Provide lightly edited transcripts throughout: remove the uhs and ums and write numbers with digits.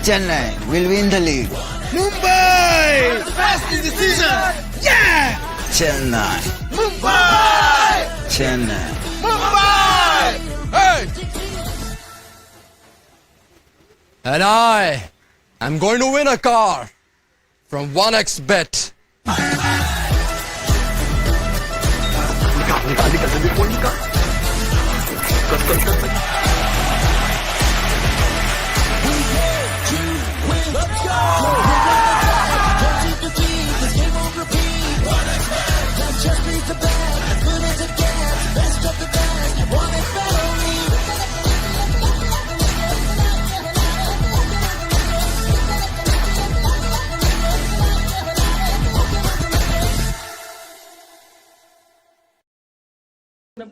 Chennai will win the league. Mumbai! Best in the season! Yeah! Chennai. Mumbai! Chennai. Mumbai! Hey! And I am going to win a car from 1xBet.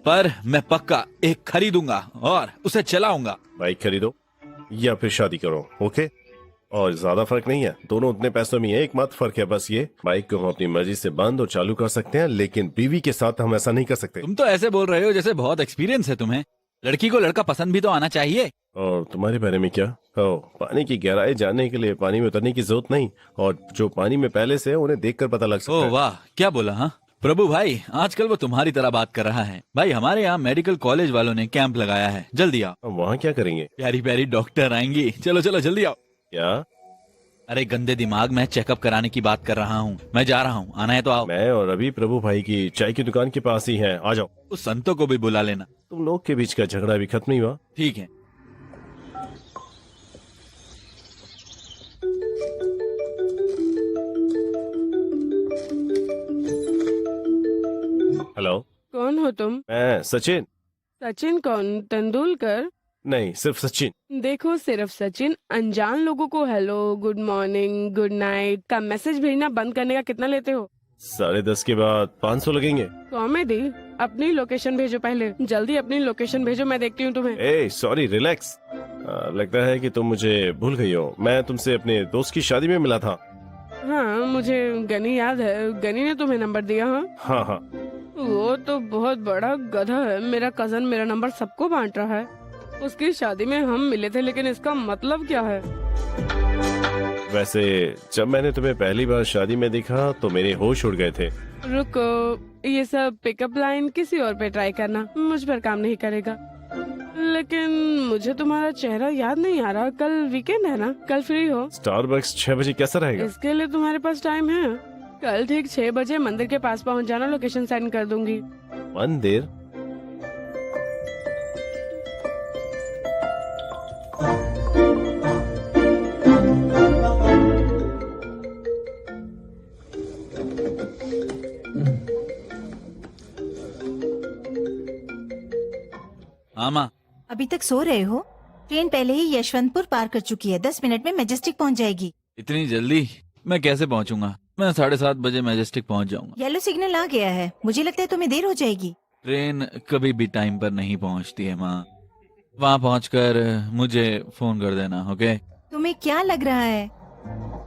पर मैं पक्का एक खरीदूंगा और उसे चलाऊंगा। Bike खरीदो या फिर शादी करो, ओके? और ज्यादा फर्क नहीं है, दोनों उतने पैसों में है। एकमात्र फर्क है बस ये, बाइक को हम अपनी मर्जी से बंद और चालू कर सकते हैं, लेकिन बीवी के साथ हम ऐसा नहीं कर सकते। तुम तो ऐसे बोल रहे हो जैसे बहुत एक्सपीरियंस है तुम्हें। लड़की को लड़का पसंद भी तो आना चाहिए। और तुम्हारे बारे में क्या? पानी की गहराई जानने के लिए पानी में उतरने की जरूरत नहीं, और जो पानी में पहले से है उन्हें देखकर पता लग सकता है। ओह वाह, क्या बोला? हाँ प्रभु भाई, आजकल वो तुम्हारी तरह बात कर रहा है। भाई हमारे यहाँ मेडिकल कॉलेज वालों ने कैंप लगाया है, जल्दी आओ। हम वहाँ क्या करेंगे? प्यारी प्यारी डॉक्टर आएंगी, चलो चलो जल्दी आओ। क्या? अरे गंदे दिमाग, मैं चेकअप कराने की बात कर रहा हूँ। मैं जा रहा हूँ, आना है तो आओ। मैं और अभी प्रभु भाई की चाय की दुकान के पास ही है, आ जाओ। उस संतों को भी बुला लेना। तुम लोग के बीच का झगड़ा भी खत्म नहीं हुआ? ठीक है। हेलो, कौन हो तुम? मैं सचिन। सचिन कौन? तेंदुलकर? नहीं, सिर्फ सचिन। देखो, सिर्फ सचिन। अनजान लोगों को hello, good morning, good night का मैसेज भेजना बंद करने का कितना लेते हो? 10:30 के बाद 500 लगेंगे। कॉमेडी? अपनी लोकेशन भेजो पहले, जल्दी अपनी लोकेशन भेजो, मैं देखती हूँ तुम्हें। ए सॉरी, रिलैक्स। लगता है कि तुम मुझे भूल गई हो। मैं तुमसे अपने दोस्त की शादी में मिला था। हाँ, मुझे गनी याद है। गनी ने तुम्हें नंबर दिया? हाँ हाँ। वो तो बहुत बड़ा गधा है। मेरा कजन मेरा नंबर सबको बांट रहा है। उसकी शादी में हम मिले थे, लेकिन इसका मतलब क्या है? वैसे जब मैंने तुम्हें पहली बार शादी में देखा तो मेरे होश उड़ गए थे। रुको, ये सब पिकअप लाइन किसी और पे ट्राई करना मुझ पर काम नहीं करेगा। लेकिन मुझे तुम्हारा चेहरा याद नहीं आ रहा। कल वीकेंड है ना? कल फ्री हो? स्टारबक्स 6 बजे कैसा रहेगा? इसके लिए तुम्हारे पास टाइम है? कल ठीक 6 बजे मंदिर के पास पहुंच जाना, लोकेशन सेंड कर दूंगी। मंदिर? हाँ माँ। अभी तक सो रहे हो? ट्रेन पहले ही यशवंतपुर पार कर चुकी है, 10 मिनट में मैजेस्टिक पहुंच जाएगी। इतनी जल्दी मैं कैसे पहुँचूंगा? मैं 7:30 बजे मैजेस्टिक पहुँच जाऊंगा। येलो सिग्नल आ गया है, मुझे लगता है तुम्हें देर हो जाएगी। ट्रेन कभी भी टाइम पर नहीं पहुँचती है माँ। वहाँ पहुँचकर मुझे फोन कर देना, ओके? तुम्हें क्या लग रहा है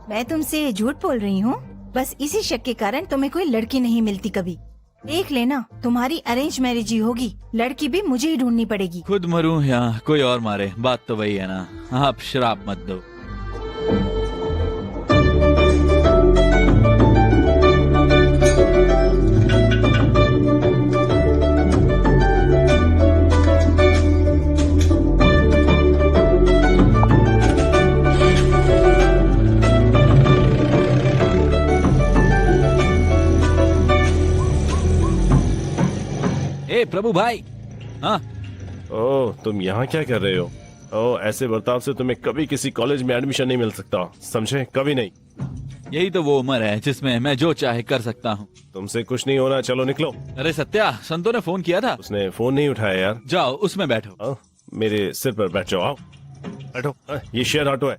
मैं तुमसे झूठ बोल रही हूँ? बस इसी शक के कारण तुम्हें कोई लड़की नहीं मिलती कभी। देख लेना, तुम्हारी अरेंज मैरिज ही होगी, लड़की भी मुझे ही ढूंढनी पड़ेगी। खुद मरूं या कोई और मारे, बात तो वही है ना। आप श्राप मत दो। ए प्रभु भाई। हाँ। ओह, तुम यहाँ क्या कर रहे हो? ओह, ऐसे बर्ताव से तुम्हें कभी किसी कॉलेज में एडमिशन नहीं मिल सकता, समझे? कभी नहीं। यही तो वो उम्र है जिसमें मैं जो चाहे कर सकता हूँ। तुमसे कुछ नहीं होना, चलो निकलो। अरे सत्या, संतों ने फोन किया था। उसने फोन नहीं उठाया यार। जाओ उसमें बैठो। मेरे सिर पर बैठ जाओ। आओ बैठो। ये शेयर ऑटो है,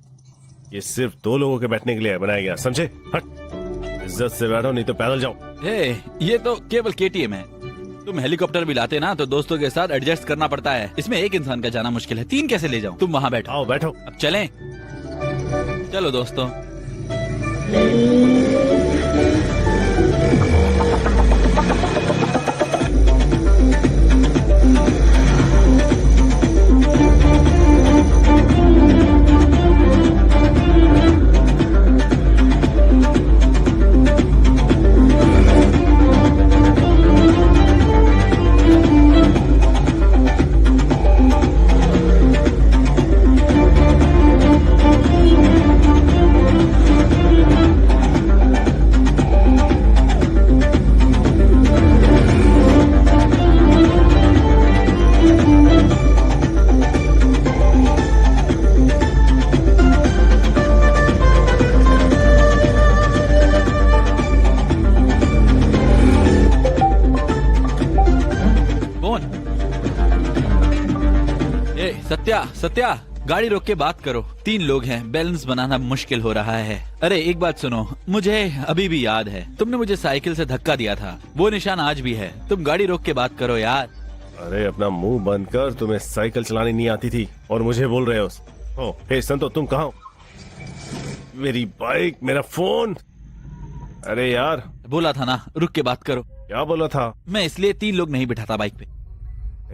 ये सिर्फ 2 लोगों के बैठने के लिए बनाया गया, समझे? हट, इज्जत से बैठो, नहीं तो पैदल जाओ। ये तो केवल KTM है। तुम हेलीकॉप्टर भी लाते ना तो दोस्तों के साथ एडजस्ट करना पड़ता है। इसमें एक इंसान का जाना मुश्किल है, 3 कैसे ले जाऊं? तुम वहाँ बैठो। आओ बैठो। अब चलें? चलो दोस्तों। फोन। ए सत्या सत्या, गाड़ी रोक के बात करो। 3 लोग हैं, बैलेंस बनाना मुश्किल हो रहा है। अरे एक बात सुनो, मुझे अभी भी याद है तुमने मुझे साइकिल से धक्का दिया था, वो निशान आज भी है। तुम गाड़ी रोक के बात करो यार। अरे अपना मुंह बंद कर, तुम्हें साइकिल चलानी नहीं आती थी और मुझे बोल रहे हो। ओ हे संतो, तुम कहाँ हो? मेरी बाइक, मेरा फोन। अरे यार, बोला था ना रुक के बात करो। क्या बोला था? मैं इसलिए 3 लोग नहीं बिठाता बाइक पे।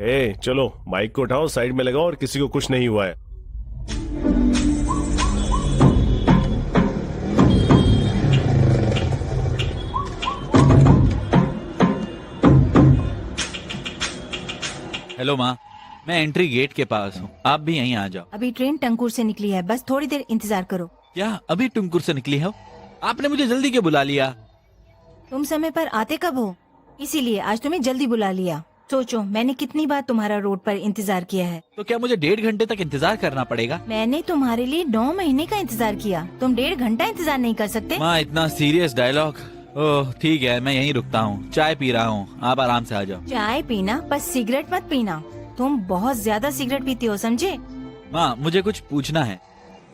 ए चलो बाइक को उठाओ, साइड में लगाओ और किसी को कुछ नहीं हुआ है। हेलो माँ, मैं एंट्री गेट के पास हूँ, आप भी यहीं आ जाओ। अभी ट्रेन टंकुर से निकली है, बस थोड़ी देर इंतजार करो। क्या अभी टुमकुर से निकली हो? आपने मुझे जल्दी क्यों बुला लिया? तुम समय पर आते कब हो, इसीलिए आज तुम्हें जल्दी बुला लिया। सोचो मैंने कितनी बार तुम्हारा रोड पर इंतजार किया है। तो क्या मुझे 1.5 घंटे तक इंतजार करना पड़ेगा? मैंने तुम्हारे लिए 9 महीने का इंतजार किया, तुम 1.5 घंटा इंतजार नहीं कर सकते? माँ इतना सीरियस डायलॉग। ओह ठीक है, मैं यहीं रुकता हूँ, चाय पी रहा हूँ, आप आराम से आ जाओ। चाय पीना, बस सिगरेट मत पीना। तुम बहुत ज्यादा सिगरेट पीते हो, समझे? माँ मुझे कुछ पूछना है,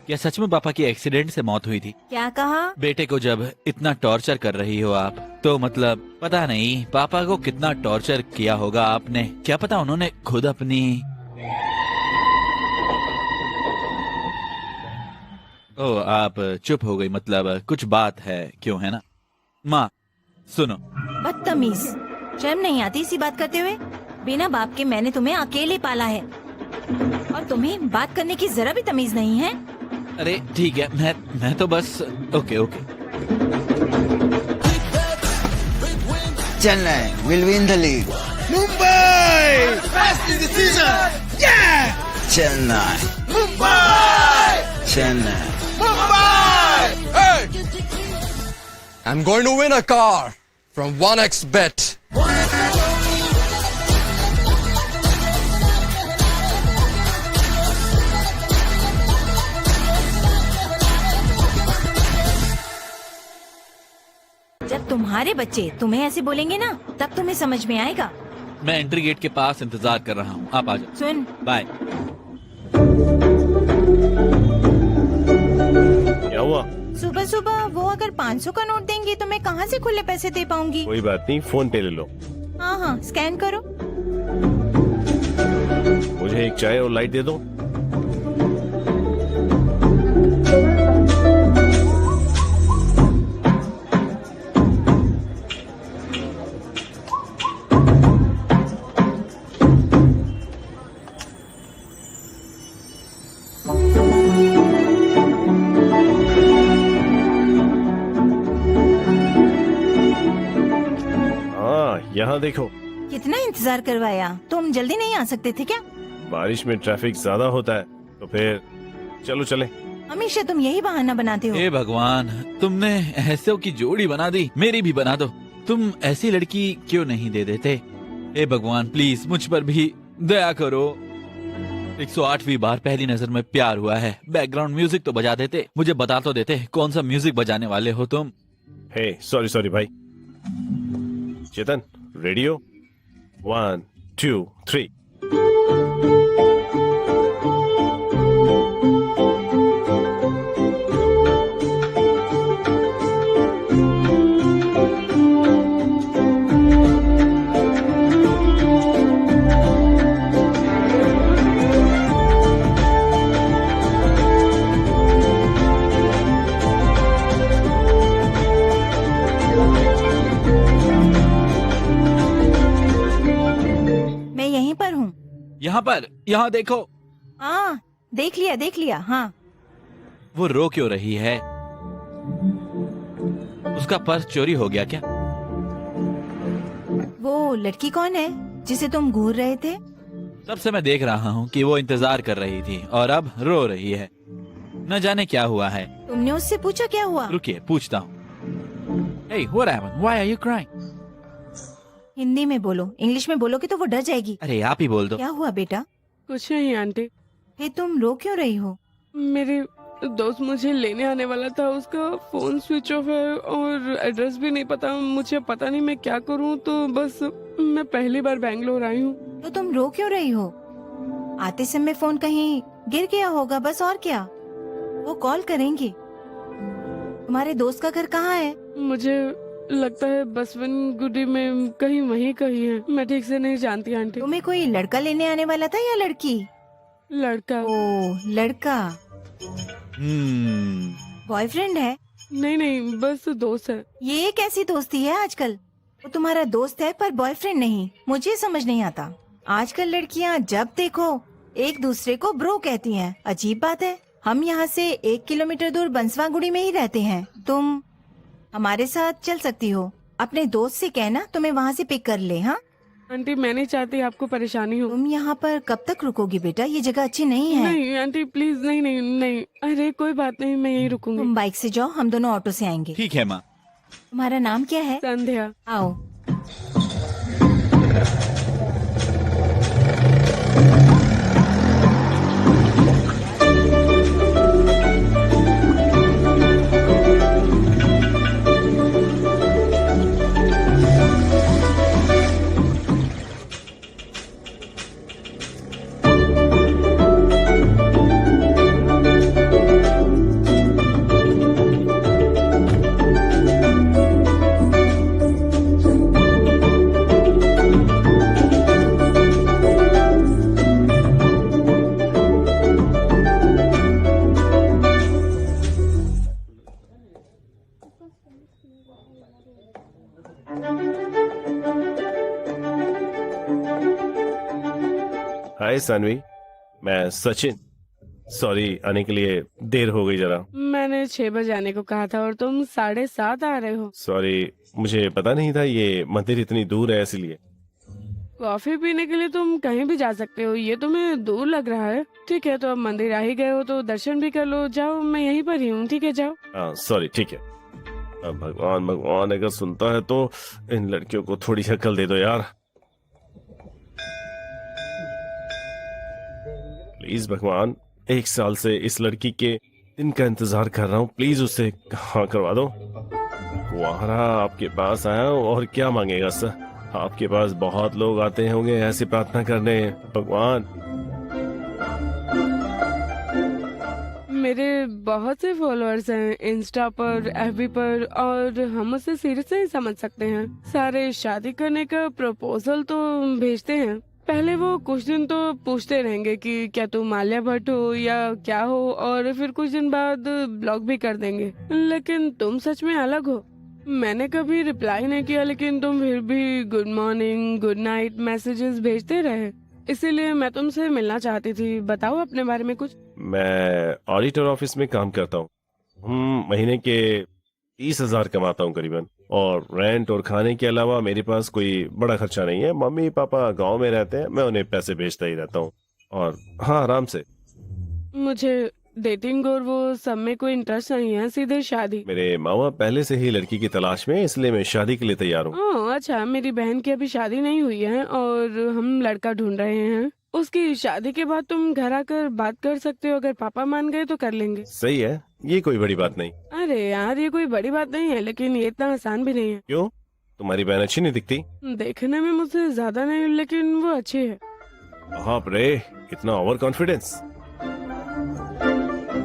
क्या सच में पापा की एक्सीडेंट से मौत हुई थी? क्या कहा? बेटे को जब इतना टॉर्चर कर रही हो आप, तो मतलब पता नहीं पापा को कितना टॉर्चर किया होगा आपने। क्या पता उन्होंने खुद अपनी। ओ आप चुप हो गई, मतलब कुछ बात है, क्यों है ना? माँ सुनो। बदतमीज, शर्म नहीं आती इसी बात करते हुए? बिना बाप के मैंने तुम्हें अकेले पाला है और तुम्हें बात करने की जरा भी तमीज नहीं है। अरे ठीक है, मैं तो बस okay. Chennai will win the league. Mumbai! Best in the season! Yeah! Chennai. Mumbai! Chennai. Mumbai! Hey! I'm going to win a car from 1xBet. जब तुम्हारे बच्चे तुम्हें ऐसे बोलेंगे ना, तब तुम्हें समझ में आएगा। मैं एंट्री गेट के पास इंतजार कर रहा हूँ, आप आ जाओ। सुन, बाय। क्या हुआ? सुबह सुबह वो अगर 500 का नोट देंगे तो मैं कहाँ से खुले पैसे दे पाऊंगी? कोई बात नहीं, फोन पे ले लो। हाँ हाँ, स्कैन करो। मुझे एक चाय और लाइट दे दो। यहाँ देखो। कितना इंतजार करवाया, तुम जल्दी नहीं आ सकते थे क्या? बारिश में ट्रैफिक ज्यादा होता है, तो फिर चलो चले। हमेशा तुम यही बहाना बनाते हो। हे भगवान, तुमने ऐसों की जोड़ी बना दी, मेरी भी बना दो। तुम ऐसी लड़की क्यों नहीं दे देते? हे भगवान प्लीज मुझ पर भी दया करो। 108वीं बार पहली नजर में प्यार हुआ है। बैकग्राउंड म्यूजिक तो बजा देते, मुझे बता तो देते कौन सा म्यूजिक बजाने वाले हो तुम। हे सॉरी भाई। चेतन, रेडियो 1 2 3। मैं यहीं पर हूँ। यहाँ देखो। हाँ, देख लिया। हाँ, वो रो क्यों रही है? उसका पर्स चोरी हो गया क्या? वो लड़की कौन है जिसे तुम घूर रहे थे? तब से मैं देख रहा हूँ कि वो इंतजार कर रही थी और अब रो रही है। न जाने क्या हुआ है। तुमने उससे पूछा क्या हुआ? रुकिए पूछता हूँ। Hey, what happened? Why are you crying? Hindi में बोलो, इंग्लिश में बोलोगे तो वो डर जाएगी। अरे आप ही बोल दो। क्या हुआ बेटा? कुछ नहीं आंटी, फिर तुम रो क्यों रही हो? मेरे दोस्त मुझे लेने आने वाला था, उसका फोन स्विच ऑफ है और एड्रेस भी नहीं पता। मुझे पता नहीं मैं क्या करूं, तो बस मैं पहली बार बैंगलोर आई हूँ। तो तुम रो क्यों रही हो? आते समय फोन कहीं गिर गया होगा, बस और क्या। वो कॉल करेंगे। तुम्हारे दोस्त का घर कहाँ है? मुझे लगता है बसवन गुडी में वहीं कहीं है। मैं ठीक से नहीं जानती आंटी। तुम्हें कोई लड़का लेने आने वाला था या लड़की? लड़का। ओह, लड़का। बॉयफ्रेंड है? नहीं, बस दोस्त है। ये कैसी दोस्ती है आजकल? वो तुम्हारा दोस्त है पर बॉयफ्रेंड नहीं। मुझे समझ नहीं आता। आजकल लड़कियां जब देखो एक दूसरे को ब्रो कहती हैं। अजीब बात है। हम यहाँ से 1 किलोमीटर दूर बंसवागुड़ी में ही रहते हैं। तुम हमारे साथ चल सकती हो। अपने दोस्त से कहना तुम्हें वहाँ से पिक कर ले। हाँ आंटी, मैं नहीं चाहती आपको परेशानी हो। तुम यहाँ पर कब तक रुकोगी बेटा? ये जगह अच्छी नहीं है। नहीं आंटी प्लीज, नहीं। अरे कोई बात नहीं, मैं यहीं रुकूंगी। तुम बाइक से जाओ, हम दोनों ऑटो से आएंगे। ठीक है माँ। तुम्हारा नाम क्या है? संध्या। आओ। हाय सानवी, मैं सचिन। सॉरी आने के लिए देर हो गई जरा। मैंने 6 बजे आने को कहा था और तुम 7:30 आ रहे हो। सॉरी, मुझे पता नहीं था ये मंदिर इतनी दूर है, इसलिए। कॉफी पीने के लिए तुम कहीं भी जा सकते हो। ये तुम्हें दूर लग रहा है? ठीक है, तो अब मंदिर आ ही गए हो तो दर्शन भी कर लो। जाओ, मैं यहीं पर ही हूँ। ठीक है, जाओ। हाँ सॉरी, ठीक है। अब भगवान अगर सुनता है तो इन लड़कियों को थोड़ी अकल दे दो यार। प्लीज भगवान, 1 साल से इस लड़की के दिन का इंतजार कर रहा हूँ। प्लीज उसे हाँ करवा दो। कुंवारा आपके पास आया और क्या मांगेगा सर? आपके पास बहुत लोग आते होंगे ऐसी प्रार्थना करने। भगवान, मेरे बहुत से फॉलोअर्स हैं इंस्टा पर, एफबी पर, और हम उसे सीरियस नहीं समझ सकते हैं। सारे शादी करने का प्रपोजल तो भेजते हैं। पहले वो कुछ दिन तो पूछते रहेंगे कि क्या तुम माल्या भट्ट हो या क्या हो, और फिर कुछ दिन बाद ब्लॉक भी कर देंगे। लेकिन तुम सच में अलग हो। मैंने कभी रिप्लाई नहीं किया, लेकिन तुम फिर भी good morning, good night messages भेजते रहे। इसीलिए मैं तुमसे मिलना चाहती थी। बताओ अपने बारे में कुछ। मैं ऑडिटर ऑफिस में काम करता हूँ। महीने के 30,000 कमाता हूँ करीबन, और रेंट और खाने के अलावा मेरे पास कोई बड़ा खर्चा नहीं है। मम्मी पापा गांव में रहते हैं, मैं उन्हें पैसे भेजता ही रहता हूँ। और हाँ, आराम से। मुझे डेटिंग और वो सब में कोई इंटरेस्ट नहीं है, सीधे शादी। मेरे माँ बाप पहले से ही लड़की की तलाश में, इसलिए मैं शादी के लिए तैयार हूँ। ओह अच्छा, मेरी बहन की अभी शादी नहीं हुई है और हम लड़का ढूंढ रहे हैं। उसकी शादी के बाद तुम घर आकर बात कर सकते हो। अगर पापा मान गए तो कर लेंगे। सही है, ये कोई बड़ी बात नहीं। अरे यार, ये कोई बड़ी बात नहीं है, लेकिन ये इतना आसान भी नहीं है। क्यों? तुम्हारी बहन अच्छी नहीं दिखती? देखने में मुझसे ज्यादा नहीं, लेकिन वो अच्छी है। बाप रे, इतना ओवर कॉन्फिडेंस।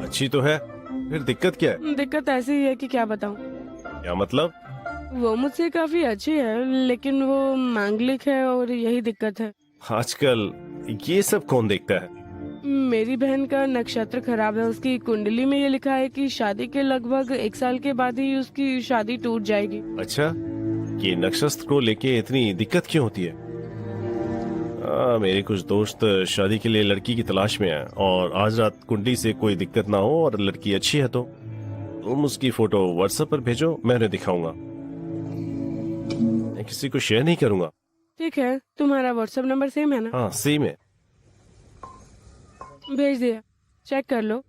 अच्छी तो है, फिर दिक्कत क्या है? दिक्कत ऐसी ही है कि क्या बताऊं। क्या मतलब? वो मुझसे काफी अच्छी है, लेकिन वो मांगलिक है और यही दिक्कत है। आजकल ये सब कौन देखता है? मेरी बहन का नक्षत्र खराब है। उसकी कुंडली में ये लिखा है कि शादी के लगभग 1 साल के बाद ही उसकी शादी टूट जाएगी। अच्छा, ये नक्षत्र को लेके इतनी दिक्कत क्यों होती है? मेरे कुछ दोस्त शादी के लिए लड़की की तलाश में हैं, और आज रात कुंडली से कोई दिक्कत ना हो और लड़की अच्छी है तो तुम उसकी फोटो व्हाट्सएप पर भेजो, मैं उन्हें दिखाऊंगा। मैं किसी को शेयर नहीं करूंगा। ठीक है, तुम्हारा व्हाट्सएप नंबर सेम है ना? हाँ सेम है। भेज दिया, चेक कर लो।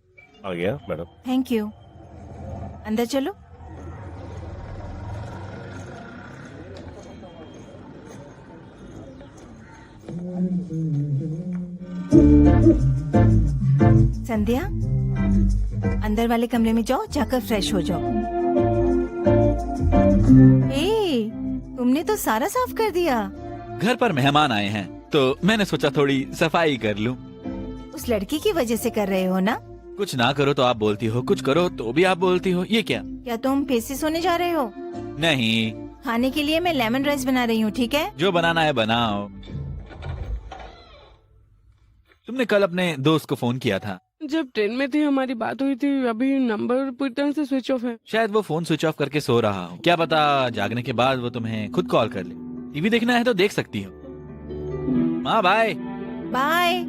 आ गया मैडम। Thank you. अंदर चलो। संध्या, अंदर वाले कमरे में जाओ, जाकर फ्रेश हो जाओ। ए, तुमने तो सारा साफ कर दिया। घर पर मेहमान आए हैं, तो मैंने सोचा थोड़ी सफाई कर लूं। उस लड़की की वजह से कर रहे हो ना? कुछ ना करो तो आप बोलती हो, कुछ करो तो भी आप बोलती हो, ये क्या? क्या तुम फिर से सोने जा रहे हो? नहीं, खाने के लिए मैं लेमन राइस बना रही हूँ, ठीक है? जो बनाना है बनाओ। तुमने कल अपने दोस्त को फोन किया था। जब ट्रेन में थी हमारी बात हुई थी, अभी नंबर पूरी तरह से स्विच ऑफ है। शायद वो फोन स्विच ऑफ करके सो रहा हो, क्या पता जागने के बाद वो तुम्हें खुद कॉल कर ले। टीवी देखना है तो देख सकती हो। माँ बाय। बाय।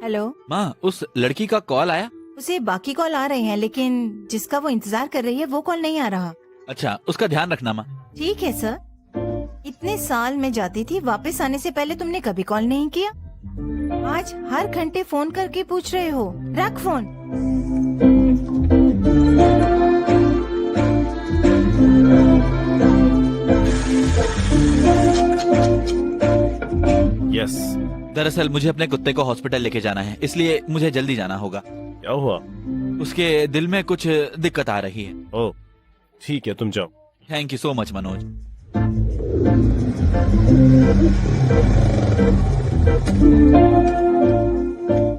हेलो। माँ, उस लड़की का कॉल आया? उसे बाकी कॉल आ रहे हैं, लेकिन जिसका वो इंतजार कर रही है वो कॉल नहीं आ रहा। अच्छा, उसका ध्यान रखना माँ। ठीक है सर। इतने साल में जाती थी, वापस आने से पहले तुमने कभी कॉल नहीं किया। आज हर घंटे फोन करके पूछ रहे हो। रख फोन। यस। दरअसल मुझे अपने कुत्ते को हॉस्पिटल लेके जाना है, इसलिए मुझे जल्दी जाना होगा। क्या हुआ? उसके दिल में कुछ दिक्कत आ रही है। ओह, ठीक है, तुम जाओ। Thank you so much Manoj.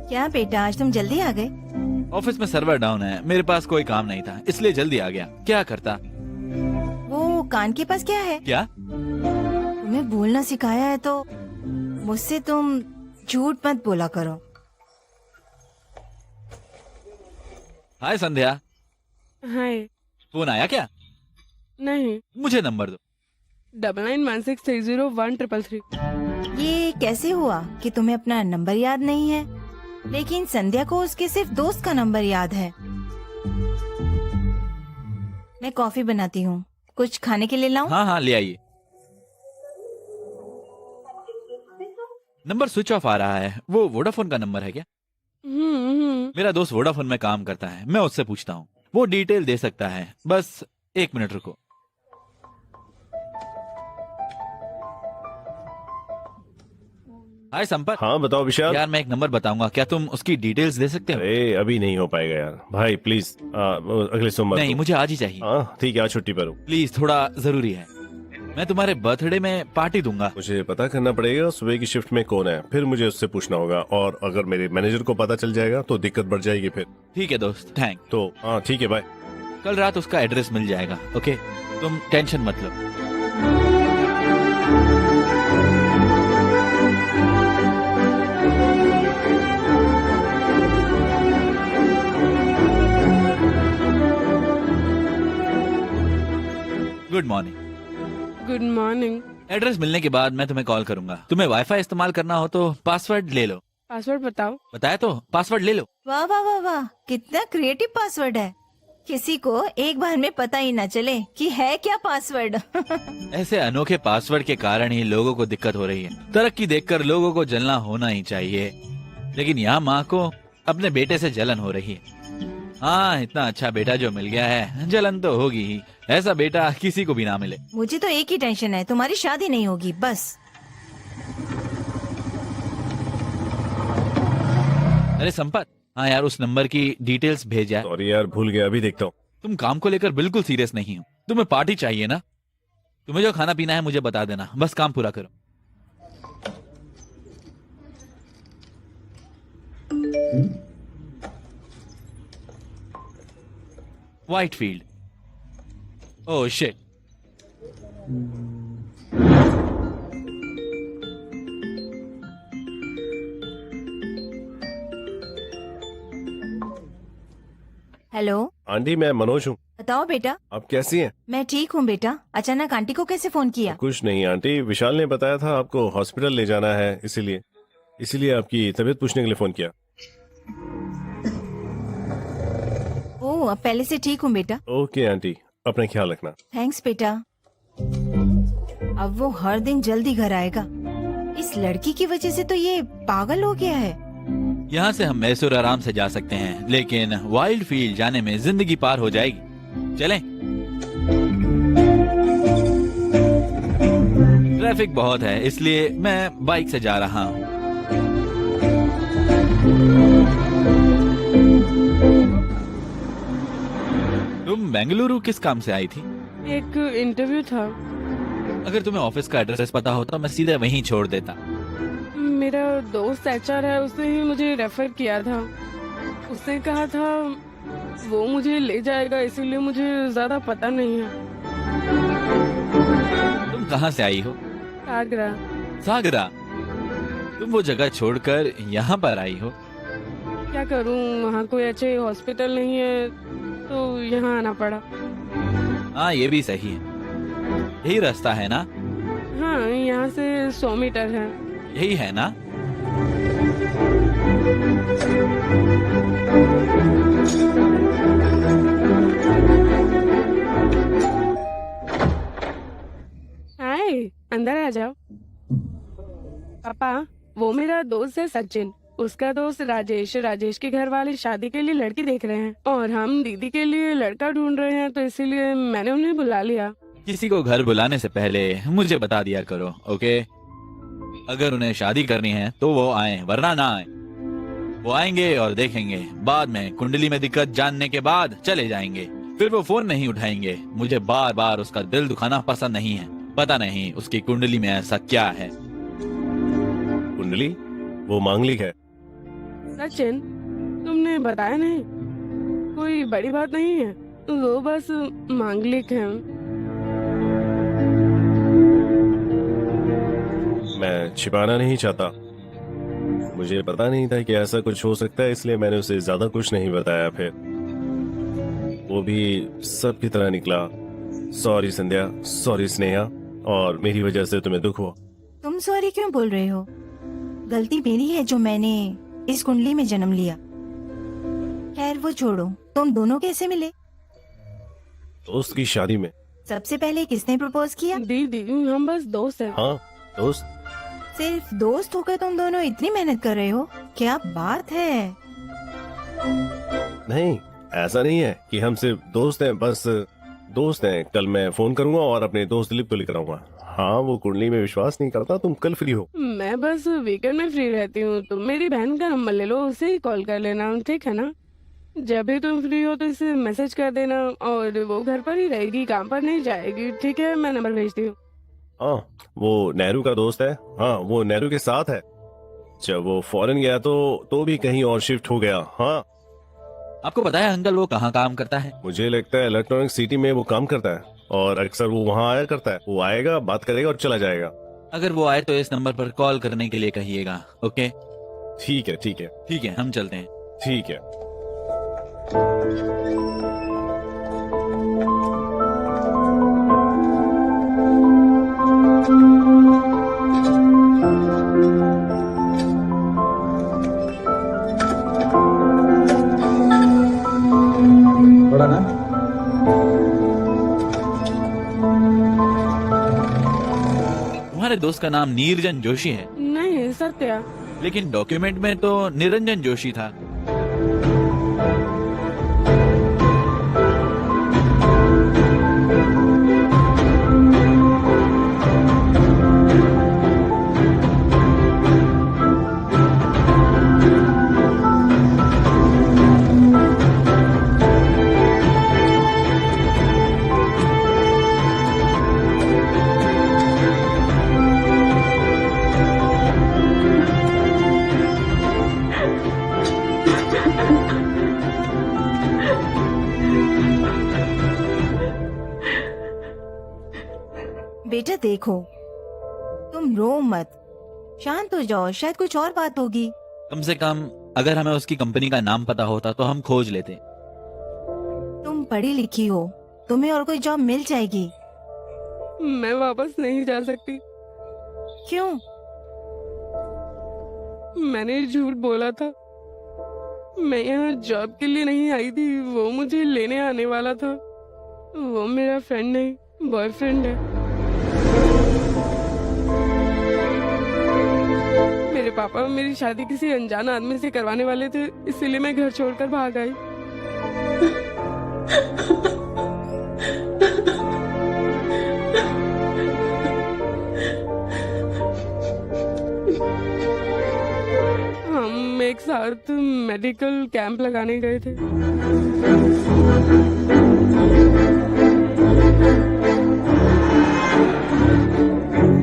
क्या बेटा, आज तुम जल्दी आ गए? ऑफिस में सर्वर डाउन है, मेरे पास कोई काम नहीं था, इसलिए जल्दी आ गया। क्या करता? वो कान के पास क्या है? क्या? तुम्हें बोलना सिखाया है तो मुझसे तुम झूठ मत बोला करो। हाय संध्या। हाय। फोन आया क्या? नहीं। मुझे नंबर दो। 9916301333। ये कैसे हुआ कि तुम्हें अपना नंबर याद नहीं है, लेकिन संध्या को उसके सिर्फ दोस्त का नंबर याद है। मैं कॉफी बनाती हूँ, कुछ खाने के लिए लाऊं? हाँ हाँ, ले आइए। नंबर स्विच ऑफ आ रहा है। वो वोडाफोन का नंबर है क्या? मेरा दोस्त वोडाफोन में काम करता है, मैं उससे पूछता हूँ, वो डिटेल दे सकता है। बस 1 मिनट रुको। हाय संपत। हाँ बताओ विशाल। यार मैं एक नंबर बताऊंगा, क्या तुम उसकी डिटेल्स दे सकते हो? अरे अभी नहीं हो पाएगा यार भाई, प्लीज अगले सोमवार नहीं, को। मुझे आज ही चाहिए। हाँ ठीक है, आज छुट्टी पर हूँ। प्लीज, थोड़ा जरूरी है। मैं तुम्हारे बर्थडे में पार्टी दूंगा। मुझे पता करना पड़ेगा सुबह की शिफ्ट में कौन है, फिर मुझे उससे पूछना होगा, और अगर मेरे मैनेजर को पता चल जाएगा तो दिक्कत बढ़ जाएगी फिर। ठीक है दोस्त, थैंक। तो हाँ ठीक है, बाय। कल रात उसका एड्रेस मिल जाएगा, ओके? तुम टेंशन मत लो। Good morning. Good morning. Address मिलने के बाद मैं तुम्हें कॉल करूंगा। तुम्हें वाईफाई इस्तेमाल करना हो तो पासवर्ड ले लो। पासवर्ड बताओ। बताया तो, पासवर्ड ले लो। वाह वाह वाह वाह, कितना क्रिएटिव पासवर्ड है। किसी को एक बार में पता ही ना चले कि है क्या पासवर्ड। ऐसे अनोखे पासवर्ड के कारण ही लोगों को दिक्कत हो रही है। तरक्की देखकर लोगों को जलना होना ही चाहिए, लेकिन यहाँ माँ को अपने बेटे से जलन हो रही है। हाँ, इतना अच्छा बेटा जो मिल गया है, जलन तो होगी ही। ऐसा बेटा किसी को भी ना मिले। मुझे तो एक ही टेंशन है, तुम्हारी शादी नहीं होगी बस। अरे संपत, हाँ यार, उस नंबर की डिटेल्स भेज यार। सॉरी यार, भूल गया, अभी देखता हूँ। तुम काम को लेकर बिल्कुल सीरियस नहीं हो। तुम्हें पार्टी चाहिए ना? तुम्हें जो खाना पीना है मुझे बता देना, बस काम पूरा करो। Whitefield. Oh shit. Hello aunty, मैं मनोज हूँ। बताओ बेटा। आप कैसी हैं? मैं ठीक हूँ बेटा। अचानक आंटी को कैसे फोन किया? कुछ नहीं आंटी, विशाल ने बताया था आपको हॉस्पिटल ले जाना है, इसीलिए आपकी तबीयत पूछने के लिए फोन किया। ओह, अब पहले से ठीक हूँ बेटा। ओके आंटी, अपना ख्याल रखना। थैंक्स बेटा। अब वो हर दिन जल्दी घर आएगा। इस लड़की की वजह से तो ये पागल हो गया है। यहाँ से हम मैसूर आराम से जा सकते हैं, लेकिन वाइल्ड फील्ड जाने में जिंदगी पार हो जाएगी। चलें? ट्रैफिक बहुत है, इसलिए मैं बाइक से जा रहा हूँ। तुम बेंगलुरु किस काम से आई थी? एक इंटरव्यू था। अगर तुम्हें ऑफिस का एड्रेस पता होता मैं सीधे वहीं छोड़ देता। मेरा दोस्त एचआर है, उसने ही मुझे रेफर किया था। उसने कहा था वो मुझे ले जाएगा, इसीलिए मुझे ज्यादा पता नहीं है। तुम कहाँ से आई हो? आगरा। सागरा? तुम वो जगह छोड़कर यहाँ पर आई हो? क्या करूं, वहाँ कोई अच्छे हॉस्पिटल नहीं है तो यहाँ आना पड़ा। हाँ, ये भी सही है। यही रास्ता है ना? हाँ, यहाँ से 100 मीटर है। यही है ना? हाय, अंदर आ जाओ। पापा, वो मेरा दोस्त है सचिन। उसका दोस्त राजेश। राजेश के घर वाले शादी के लिए लड़की देख रहे हैं और हम दीदी के लिए लड़का ढूंढ रहे हैं, तो इसीलिए मैंने उन्हें बुला लिया। किसी को घर बुलाने से पहले मुझे बता दिया करो, ओके? अगर उन्हें शादी करनी है तो वो आए, वरना ना आए। वो आएंगे और देखेंगे, बाद में कुंडली में दिक्कत जानने के बाद चले जाएंगे। फिर वो फोन नहीं उठाएंगे। मुझे बार बार उसका दिल दुखाना पसंद नहीं है। पता नहीं उसकी कुंडली में ऐसा क्या है। कुंडली? वो मांगलिक है। सचिन, तुमने बताया नहीं? कोई बड़ी बात नहीं है, वो बस मांगलिक है। मैं छिपाना नहीं चाहता। मुझे पता नहीं था कि ऐसा कुछ हो सकता है, इसलिए मैंने उसे ज्यादा कुछ नहीं बताया। फिर वो भी सबकी तरह निकला। सॉरी संध्या, सॉरी स्नेहा, और मेरी वजह से तुम्हें दुख हुआ। तुम सॉरी क्यों बोल रहे हो? गलती मेरी है जो मैंने इस कुंडली में जन्म लिया। खैर वो छोड़ो, तुम दोनों कैसे मिले? दोस्त की शादी में। सबसे पहले किसने प्रपोज किया? दीदी, हम बस दोस्त हैं। हाँ, दोस्त। सिर्फ दोस्त होकर तुम दोनों इतनी मेहनत कर रहे हो? क्या बात है। नहीं, ऐसा नहीं है कि हम सिर्फ दोस्त हैं, बस दोस्त हैं। कल मैं फोन करूंगा और अपने दोस्त दिलीप को लेकर आऊंगा। हाँ, वो कुंडली में विश्वास नहीं करता। तुम कल फ्री हो? मैं बस वीकेंड में फ्री रहती हूँ। तुम मेरी बहन का नंबर ले लो, उसे ही कॉल कर लेना, ठीक है ना? जब भी तुम फ्री हो तो इसे मैसेज कर देना, और वो घर पर ही रहेगी, काम पर नहीं जाएगी, ठीक है? मैं नंबर भेजती हूँ। हाँ, वो नेहरू का दोस्त है। हाँ, वो नेहरू के साथ है। जब वो फॉरेन गया तो भी कहीं और शिफ्ट हो गया। हाँ। आपको पता है अंकल वो कहाँ काम करता है? मुझे लगता है इलेक्ट्रॉनिक सिटी में वो काम करता है, और अक्सर वो वहाँ आया करता है। वो आएगा, बात करेगा और चला जाएगा। अगर वो आए तो इस नंबर पर कॉल करने के लिए कहिएगा, ओके? ठीक है, ठीक है, ठीक है, हम चलते हैं। ठीक है। थोड़ा ना। तुम्हारे दोस्त का नाम नीरजन जोशी है? नहीं, सत्या। लेकिन डॉक्यूमेंट में तो निरंजन जोशी था। बेटा देखो, तुम रो मत, शांत हो जाओ, शायद कुछ और बात होगी। कम से कम अगर हमें उसकी कंपनी का नाम पता होता तो हम खोज लेते। तुम पढ़ी लिखी हो, तुम्हें और कोई जॉब मिल जाएगी। मैं वापस नहीं जा सकती। क्यों? मैंने झूठ बोला था। मैं यहाँ जॉब के लिए नहीं आई थी, वो मुझे लेने आने वाला था। वो मेरा फ्रेंड नहीं, बॉयफ्रेंड है। मेरे पापा मेरी शादी किसी अनजान आदमी से करवाने वाले थे, इसीलिए मैं घर छोड़कर भाग आई। एक साथ मेडिकल कैंप लगाने गए थे।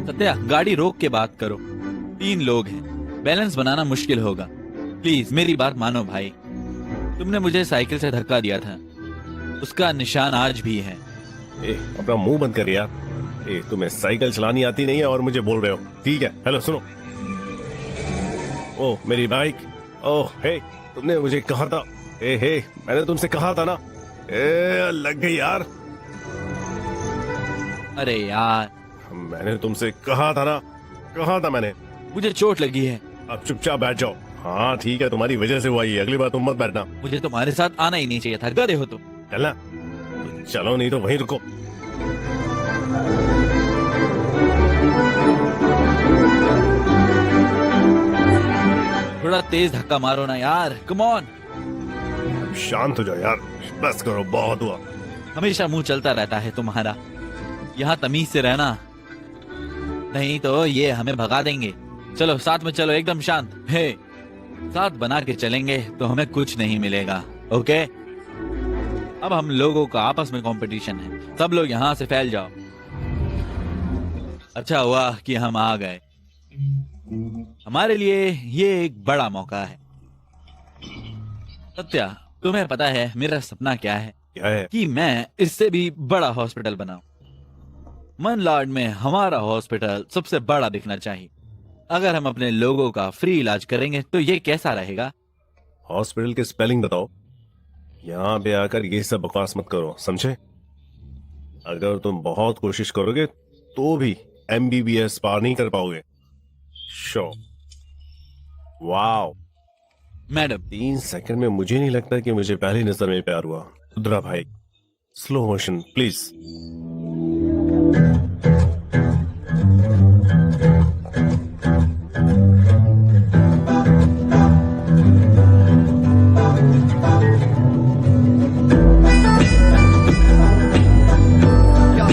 सत्या, गाड़ी रोक के बात करो। 3 लोग हैं, बैलेंस बनाना मुश्किल होगा। प्लीज मेरी बात मानो भाई। तुमने मुझे साइकिल से धक्का दिया था, उसका निशान आज भी है। ए, अपना मुंह बंद कर यार। तुम्हें साइकिल चलानी आती नहीं है और मुझे बोल रहे हो? ठीक है, हेलो सुनो। ओह मेरी बाइक। ओह हे, तुमने मुझे कहा था। हे, मैंने तुमसे कहा था ना। लग गई यार। अरे यार, मैंने तुमसे कहा था ना, कहा था मैंने। मुझे चोट लगी है। अब चुपचाप बैठ जाओ। हाँ ठीक है, तुम्हारी वजह से हुआ ये, अगली बार तुम मत बैठना। मुझे तुम्हारे साथ आना ही नहीं चाहिए था, गधे हो तुम। चलना तो चलो, नहीं तो वहीं रुको। थोड़ा तेज धक्का मारो ना यार, कम ऑन। शांत हो जाओ यार, बस करो, बहुत हुआ। हमेशा मुंह चलता रहता है तुम्हारा। यहाँ तमीज से रहना, नहीं तो ये हमें भगा देंगे। चलो साथ में चलो, एकदम शांत। हे, साथ बना के चलेंगे तो हमें कुछ नहीं मिलेगा, ओके? अब हम लोगों का आपस में कंपटीशन है, सब लोग यहाँ से फैल जाओ। अच्छा हुआ कि हम आ गए, हमारे लिए ये एक बड़ा मौका है। सत्या, तुम्हें पता है मेरा सपना क्या है? क्या है? कि मैं इससे भी बड़ा हॉस्पिटल बनाऊं। मनलाड में हमारा हॉस्पिटल सबसे बड़ा दिखना चाहिए। अगर हम अपने लोगों का फ्री इलाज करेंगे तो ये कैसा रहेगा? हॉस्पिटल के स्पेलिंग बताओ। यहाँ पे आकर ये सब बकवास मत करो, समझे? अगर तुम बहुत कोशिश करोगे तो भी MBBS पार नहीं कर पाओगे। शो वाओ मैडम, 3 सेकंड में मुझे नहीं लगता कि मुझे पहली नजर में प्यार हुआ। रुद्रा भाई, स्लो मोशन प्लीज।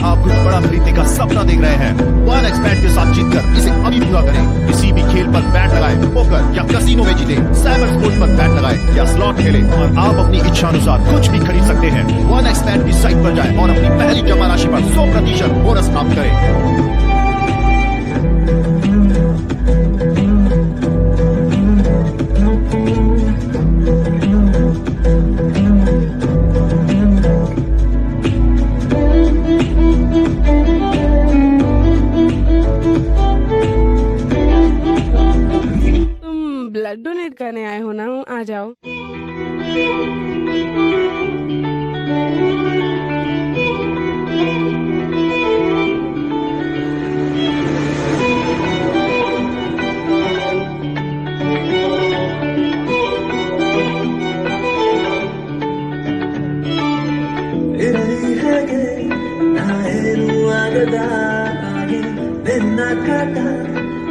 आप कुछ बड़ा खरीदने का सपना देख रहे हैं? वन एक्सपैट के साथ जीतकर इसे अभी पूरा करें। किसी भी खेल पर बैट लगाएं, पोकर या कसिनो में जीते, साइबर स्पोर्ट पर बैट लगाएं या स्लॉट खेलें और आप अपनी इच्छा अनुसार कुछ भी खरीद सकते हैं। वन एक्सपैट की साइट पर जाएं और अपनी पहली जमा राशि पर 100% बोनस प्राप्त करें। ब्लड डोनेट करने आए हो ना, आ जाओ।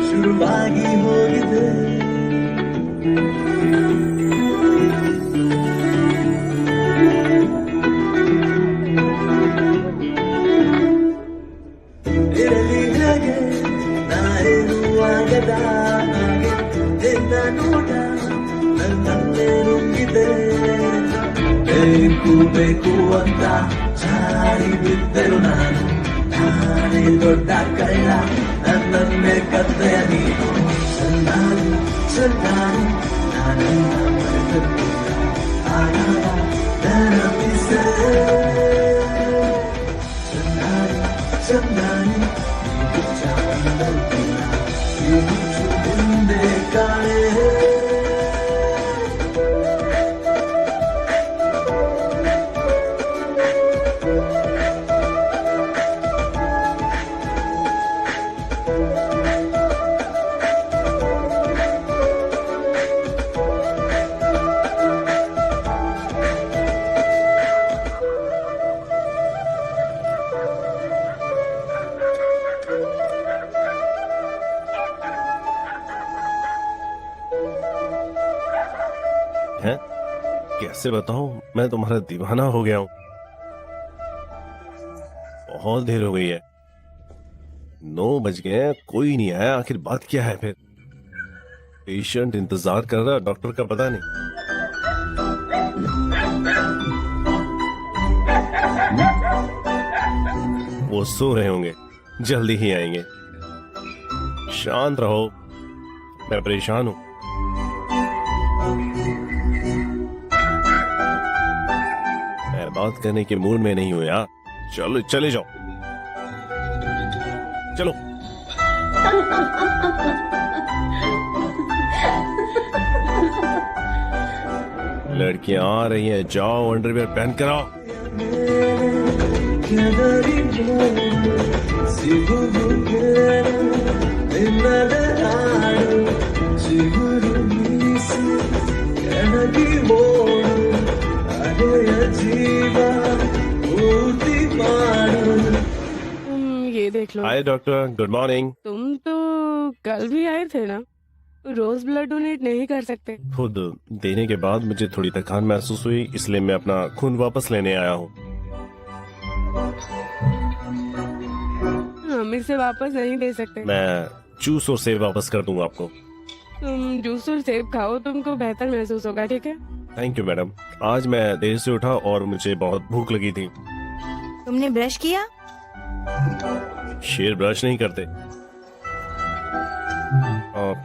ಶುರುವಾಗಿ ಹೋಗಿದೆ ಇರಲಿ ಹಾಗೆ ನಾನೇನು ಆಗದ ಹಾಗೆ ನಿನ್ನ ನೋಟ ನನ್ನನ್ನೇ ನುಂಗಿದೆ ಬೇಕು ಬೇಕು ಅಂತ ಜಾರಿ ಬಿದ್ದರು ನಾನು ನಾನೇ ದೊಡ್ಡ ಕಳ್ಳ ನನ್ನನ್ನೇ ಕದ್ದೆಯ ನೀನು ಚಂದಾನು ಚಂದಾನು ನಾನನ್ನ ಮರೆತು ಆಗಾಗ ನೆನಪಿಸೆ ಚಂದಾನು ಚಂದಾನು ನೀನು ಚಾಂದಲ್ಪಿಲ್ಲ ಈ ಮುಚ್ಚು ಹಿಂದೆ ಕಾಣೆ हैं? कैसे बताऊं, मैं तुम्हारा दीवाना हो गया हूं। बहुत देर हो गई है, 9 बज गए हैं, कोई नहीं आया। आखिर बात क्या है फिर? पेशेंट इंतजार कर रहा, डॉक्टर का पता नहीं। वो सो रहे होंगे, जल्दी ही आएंगे। शांत रहो, मैं परेशान हूं। मैं बात करने के मूड में नहीं हूं यार। चलो चले जाओ, चलो। लड़कियां आ रही हैं, जाओ अंडरवेयर पहन कर आओ। तुम ये देख लो, हाय डॉक्टर, गुड मॉर्निंग। तुम तो कल भी आए थे ना, रोज ब्लड डोनेट नहीं कर सकते। खुद देने के बाद मुझे थोड़ी थकान महसूस हुई, इसलिए मैं अपना खून वापस लेने आया हूँ। हम इसे वापस नहीं दे सकते। मैं जूस और सेब वापस कर दूंगा आपको। तुम जूस और सेब खाओ, तुमको बेहतर महसूस होगा, ठीक है? Thank you madam. आज मैं देर से उठा और मुझे बहुत भूख लगी थी। तुमने ब्रश किया? शेर ब्रश नहीं करते।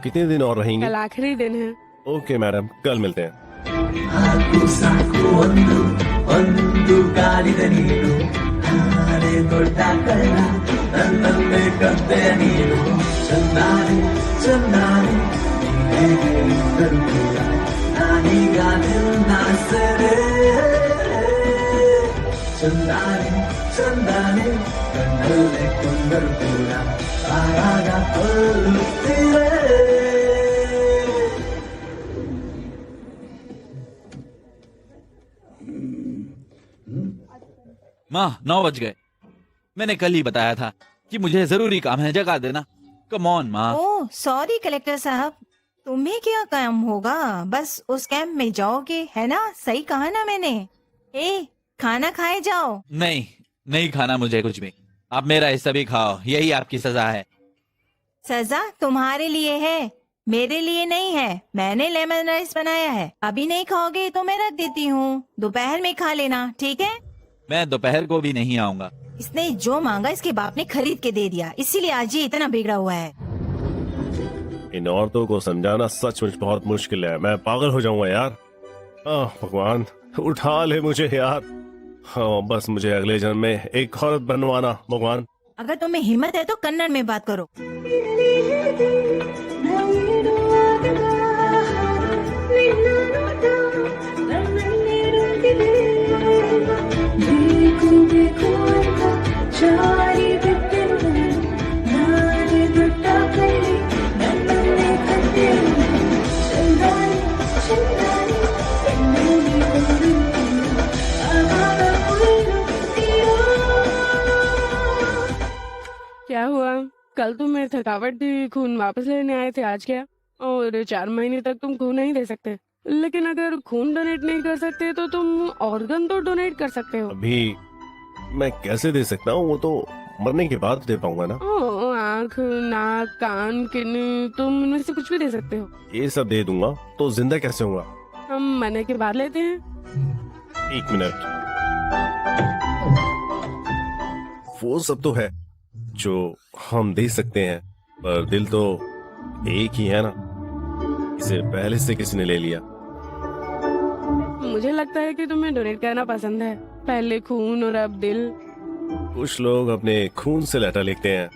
कितने दिन और रहेंगे? कल आखिरी दिन है। ओके मैडम, कल मिलते हैं। ಸಾಕು ಸಾಕು ಒಂದು ಗಾಳಿದ ನೀನು ನಾನೇ ದೊಡ್ಡ ಕಳ್ಳ ನನ್ನನ್ನೇ ಕದ್ದೆ ನೀನು ಚಂದಾನೆ ಚಂದಾನೆ ಹೇಗೆ ಇದ್ದರೂ ಕೂಡ ನಾನೀಗ ನಿನ್ನ ಸೆರೆ ಚಂದಾನೆ ಚಂದಾನೆ ಕಣ್ಣಲ್ಲೇ ಕೊಂಡರು ಕೂಡ ಆಗಾಗ ಕೊಲ್ಲುತ್ತೀರೇ. माँ 9 बज गए। मैंने कल ही बताया था कि मुझे जरूरी काम है, जगा देना। कम ऑन माँ। ओह सॉरी कलेक्टर साहब, तुम्हें क्या काम होगा, बस उस कैंप में जाओगे, है ना? सही कहा ना मैंने? ए खाना खाए जाओ। नहीं नहीं खाना मुझे कुछ भी। आप मेरा हिस्सा भी खाओ, यही आपकी सजा है। सजा तुम्हारे लिए है, मेरे लिए नहीं है। मैंने लेमन राइस बनाया है, अभी नहीं खाओगे तो मैं रख देती हूँ, दोपहर में खा लेना, ठीक है? मैं दोपहर को भी नहीं आऊंगा। इसने जो मांगा इसके बाप ने खरीद के दे दिया, इसीलिए आज ये इतना बिगड़ा हुआ है। इन औरतों को समझाना सचमुच बहुत मुश्किल है, मैं पागल हो जाऊंगा यार। भगवान उठा ले मुझे यार। हाँ बस मुझे अगले जन्म में एक औरत बनवाना भगवान। अगर तुम्हें हिम्मत है तो कन्नड़ में बात करो। क्या हुआ? कल तुम मेरी थकावट थी, खून वापस लेने आए थे, आज क्या? और 4 महीने तक तुम खून नहीं दे सकते। लेकिन अगर खून डोनेट नहीं कर सकते तो तुम ऑर्गन तो डोनेट कर सकते हो। अभी मैं कैसे दे सकता हूँ, वो तो मरने के बाद दे पाऊंगा ना। आँख, नाक, कान, किडनी, तुम इनमें से कुछ भी दे सकते हो। ये सब दे दूंगा तो जिंदा कैसे होगा? हम मरने के बाद लेते हैं। 1 मिनट। वो सब तो है जो हम दे सकते हैं, पर दिल तो एक ही है ना। इसे पहले से किसी ने ले लिया। मुझे लगता है कि तुम्हें डोनेट करना पसंद है, पहले खून और अब दिल। कुछ लोग अपने खून से लेटर लिखते हैं,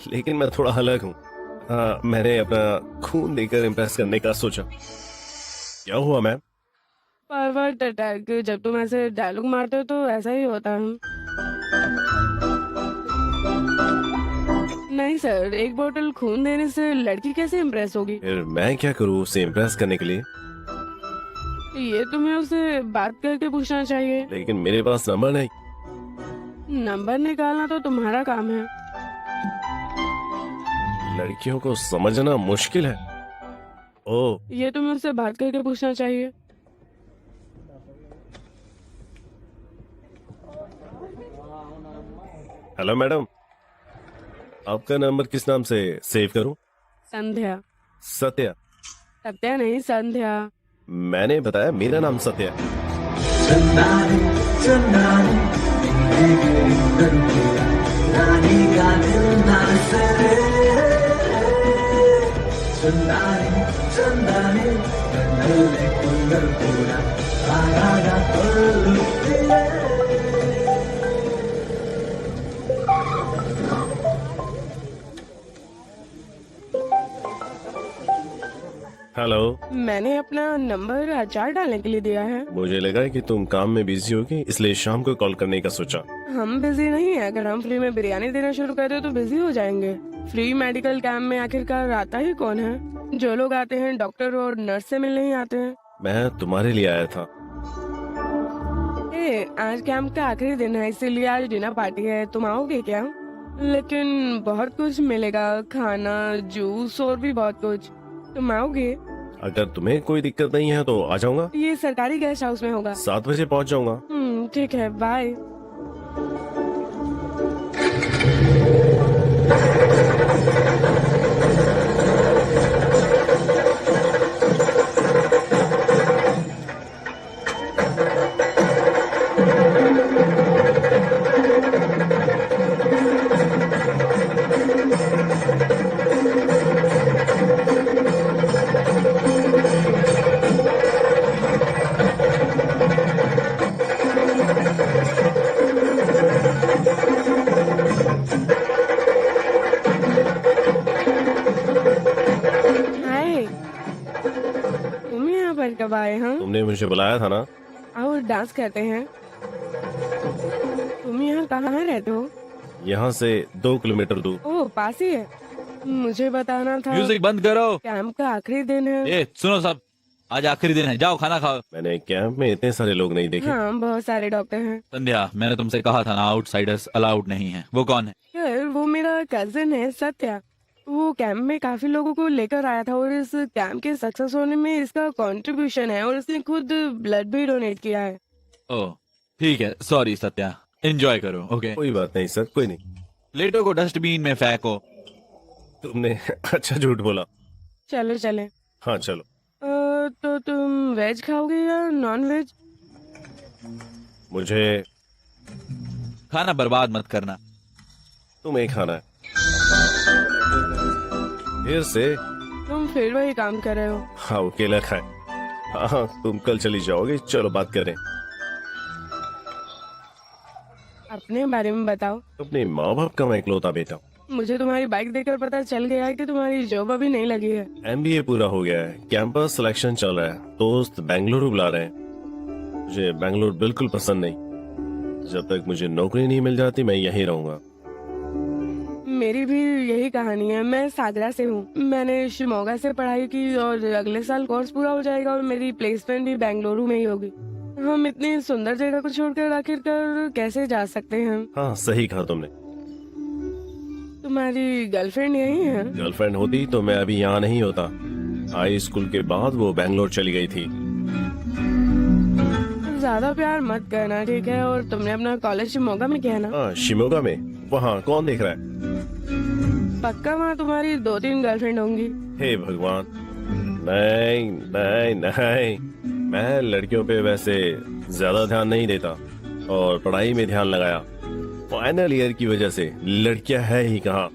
लेकिन मैं थोड़ा अलग हूँ। मैंने अपना खून देकर इम्प्रेस करने का सोचा। क्या हुआ मैम? परवर्ट अटैक, जब तुम ऐसे डायलॉग मारते हो तो ऐसा ही होता है। नहीं सर, एक बोतल खून देने से लड़की कैसे इम्प्रेस होगी? फिर मैं क्या करूँ उसे इम्प्रेस करने के लिए? ये तुम्हें उससे बात करके पूछना चाहिए। लेकिन मेरे पास नंबर नहीं। नंबर निकालना तो तुम्हारा काम है। लड़कियों को समझना मुश्किल है। ओ, ये तुम्हें उससे बात करके पूछना चाहिए। हेलो मैडम, आपका नंबर किस नाम से सेव करूं? संध्या। सत्या। सत्या नहीं, संध्या। मैंने बताया मेरा नाम सत्य है। चंदाने चंदाने కొందరు కూడా రాణిగా నిన్నారు సరే చందానే చందానే కన్నల్లే కొందరు కూడా ఆగాగా కొలుత్తిరే हेलो। मैंने अपना नंबर अचार डालने के लिए दिया है। मुझे लगा कि तुम काम में बिजी होगी, इसलिए शाम को कॉल करने का सोचा। हम बिजी नहीं है, अगर हम फ्री में बिरयानी देना शुरू करें तो बिजी हो जाएंगे। फ्री मेडिकल कैंप में आखिरकार आता ही कौन है? जो लोग आते हैं डॉक्टर और नर्स से मिलने ही आते हैं। मैं तुम्हारे लिए आया था। आज कैंप का आखिरी दिन है, इसीलिए आज डिनर पार्टी है। तुम आओगे क्या? लेकिन बहुत कुछ मिलेगा, खाना, जूस और भी बहुत कुछ। तुम आओगे? अगर तुम्हें कोई दिक्कत नहीं है तो आ जाऊंगा। ये सरकारी गेस्ट हाउस में होगा। 7 बजे पहुंच जाऊंगा। ठीक है, बाय। हाय, तुम यहाँ पर कब आए? हाँ, तुमने मुझे बुलाया था ना। आओ डांस करते हैं। तुम यहाँ कहाँ रहते हो? यहाँ से 2 किलोमीटर दूर। ओह, पास ही है। मुझे बताना था। म्यूजिक बंद करो। कैंप का आखिरी दिन है। ए सुनो सब, आज आखिरी दिन है, जाओ खाना खाओ। मैंने कैंप में इतने सारे लोग नहीं देखे। हाँ, बहुत सारे डॉक्टर हैं। संध्या, मैंने तुमसे कहा था ना, आउटसाइडर्स अलाउड नहीं है। वो कौन है? यार, वो मेरा कजिन है सत्या। वो कैंप में काफी लोगों को लेकर आया था और इस कैंप के सक्सेस होने में इसका कंट्रीब्यूशन है और इसने खुद ब्लड भी डोनेट किया है। ओह ठीक है, सॉरी सत्या, एंजॉय करो। ओके, कोई बात नहीं सर, कोई नहीं। प्लेटों को डस्टबिन में फेंको। तुमने अच्छा झूठ बोला। चलो चले। हाँ चलो। तो तुम वेज खाओगे या नॉन वेज? मुझे खाना बर्बाद मत करना। तुम्हें खाना है। फिर से तुम फिर वही काम कर रहे हो। हाँ, अकेला खाए। हाँ, तुम कल चली जाओगे, चलो बात करें। अपने बारे में बताओ। अपने माँ बाप का मैं इकलौता बेटा हूँ। मुझे तुम्हारी बाइक देखकर पता चल गया है कि तुम्हारी जॉब अभी नहीं लगी है। MBA पूरा हो गया है, कैंपस सिलेक्शन चल रहा है, दोस्त बेंगलुरु बुला रहे हैं। मुझे बेंगलुरु बिल्कुल पसंद नहीं। जब तक मुझे नौकरी नहीं मिल जाती मैं यहीं रहूंगा। मेरी भी यही कहानी है। मैं सागरा से हूँ। मैंने शिमोगा से पढ़ाई की और अगले साल कोर्स पूरा हो जाएगा और मेरी प्लेसमेंट भी बेंगलुरु में ही होगी। हम इतनी सुंदर जगह को छोड़कर आखिरकार कैसे जा सकते हैं? हाँ, सही कहा तुमने। तुम्हारी गर्लफ्रेंड यही है? गर्लफ्रेंड होती तो मैं अभी यहाँ नहीं होता। हाई स्कूल के बाद वो बेंगलोर चली गई थी। ज्यादा प्यार मत करना, ठीक है? और तुमने अपना कॉलेज शिमोगा में किया ना? हाँ, शिमोगा में। वहाँ कौन देख रहा है? पक्का वहाँ तुम्हारी 2-3 गर्लफ्रेंड होंगी। हे भगवान, नहीं नहीं नहीं, मैं लड़कियों पे वैसे ज्यादा ध्यान नहीं देता और पढ़ाई में ध्यान लगाया। फाइनल ईयर की वजह से लड़कियां है ही कहाँ।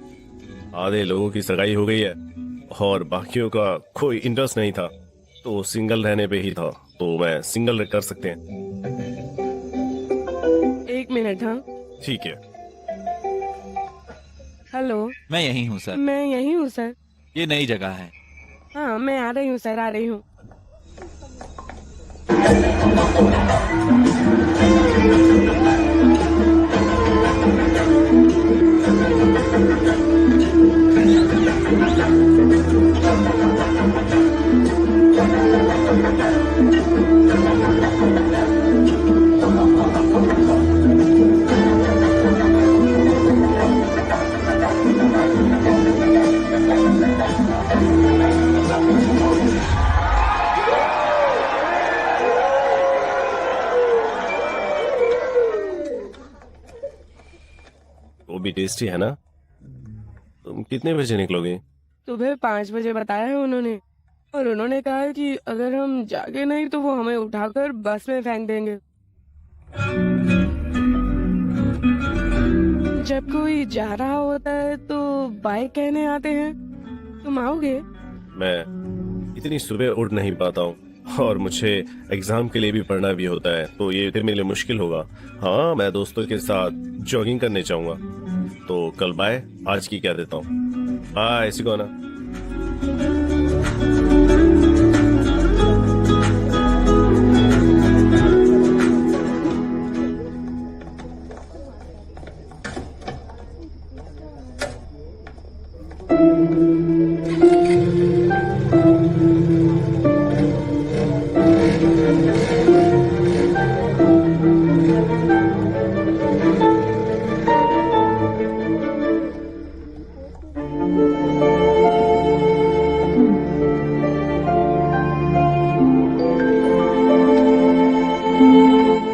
आधे लोगों की सगाई हो गई है और बाकियों का कोई इंटरेस्ट नहीं था, तो सिंगल रहने पे ही था। तो मैं सिंगल कर सकते हैं। 1 मिनट। हाँ, ठीक है। हेलो। मैं यही हूँ सर। मैं यही हूँ सर। ये नई जगह है। हाँ, मैं आ रही हूँ सर, आ रही हूँ। वो भी टेस्टी है ना। तुम कितने बजे निकलोगे? सुबह 5 बजे बताया है उन्होंने। और उन्होंने कहा है कि अगर हम जागे नहीं तो वो हमें उठाकर बस में फेंक देंगे। जब कोई जा रहा होता है तो बाय कहने आते हैं। तुम आओगे? मैं इतनी सुबह उठ नहीं पाता हूँ और मुझे एग्जाम के लिए भी पढ़ना भी होता है, तो ये फिर मेरे लिए मुश्किल होगा। हाँ, मैं दोस्तों के साथ जॉगिंग करने चाहूंगा, तो कल बाय, आज की क्या देता हूँ। बाय सिकोना।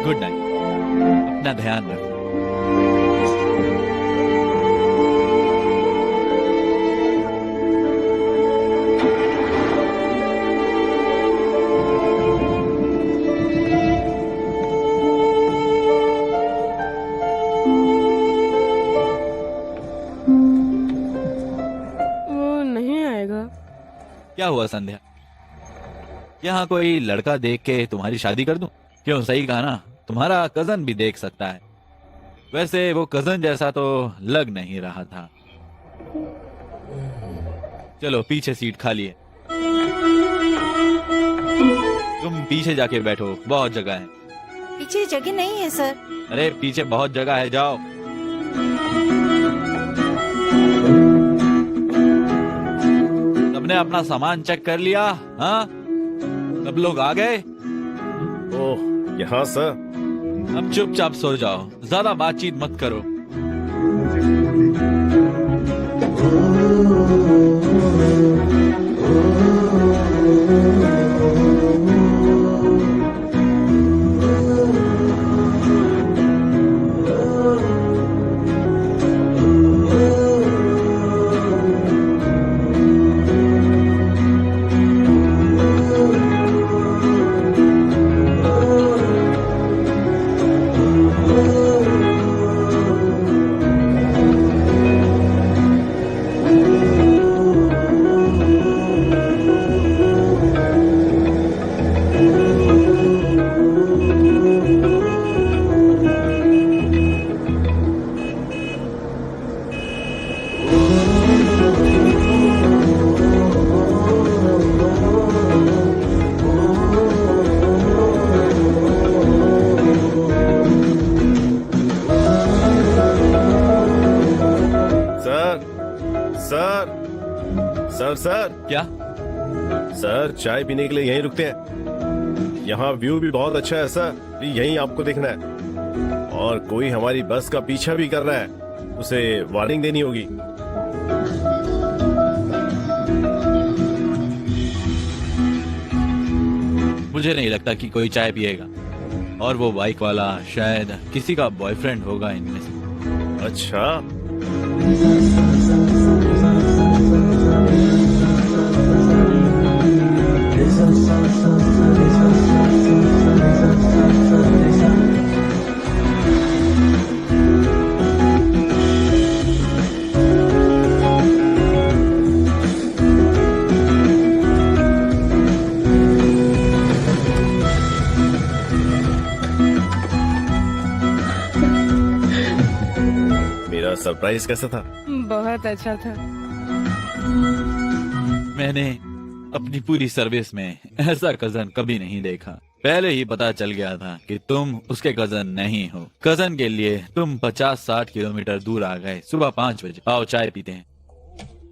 गुड नाइट, अपना ध्यान रखो। वो नहीं आएगा। क्या हुआ संध्या? यहाँ कोई लड़का देख के तुम्हारी शादी कर दूं? क्यों, सही कहा ना, तुम्हारा कजन भी देख सकता है। वैसे वो कजन जैसा तो लग नहीं रहा था। चलो पीछे सीट खाली है, तुम पीछे जाके बैठो, बहुत जगह है। पीछे जगह नहीं है सर। अरे पीछे बहुत जगह है, जाओ। सबने अपना सामान चेक कर लिया? हाँ, सब लोग आ गए? ओह, यहाँ सर। अब चुपचाप सो जाओ, ज्यादा बातचीत मत करो। सर क्या? सर, चाय पीने के लिए यहीं रुकते हैं। यहाँ व्यू भी बहुत अच्छा है सर, यहीं आपको देखना है। और कोई हमारी बस का पीछा भी कर रहा है, उसे वार्निंग देनी होगी। मुझे नहीं लगता कि कोई चाय पिएगा, और वो बाइक वाला शायद किसी का बॉयफ्रेंड होगा इनमें से। अच्छा, मेरा सरप्राइज कैसा था? बहुत अच्छा था। मैंने अपनी पूरी सर्विस में ऐसा कजन कभी नहीं देखा। पहले ही पता चल गया था कि तुम उसके कजन नहीं हो। कजन के लिए तुम 50-60 किलोमीटर दूर आ गए सुबह 5 बजे। आओ चाय पीते हैं।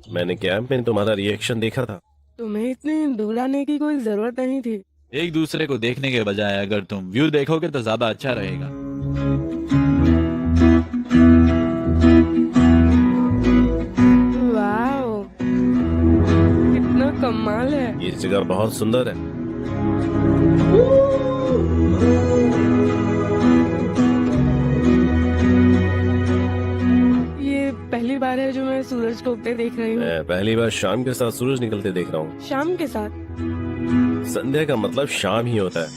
मैंने तुम्हारा रिएक्शन देखा था। तुम्हें इतनी दूर आने की कोई जरूरत नहीं थी। एक दूसरे को देखने के बजाय अगर तुम व्यू देखोगे तो ज्यादा अच्छा रहेगा। वाओ, कितना कमाल है। ये जगह बहुत सुंदर है। ये पहली पहली बार है जो मैं सूरज को उगते देख रही हूँ। मैं पहली बार शाम के साथ सूरज निकलते देख रहा हूँ। शाम के साथ? संध्या का मतलब शाम ही होता है।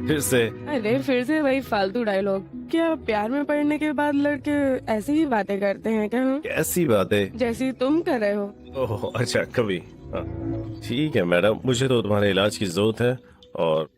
फिर से अरे फिर से वही फालतू डायलॉग। क्या प्यार में पड़ने के बाद लड़के ऐसी ही बातें करते हैं क्या? कैसी बातें? जैसी तुम कर रहे हो। ओह अच्छा, कभी। हाँ, ठीक है मैडम, मुझे तो तुम्हारे इलाज की जरूरत है। और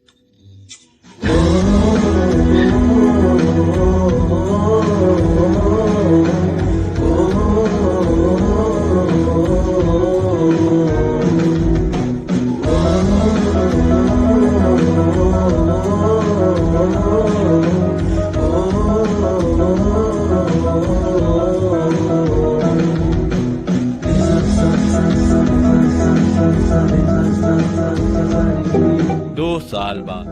दो साल बाद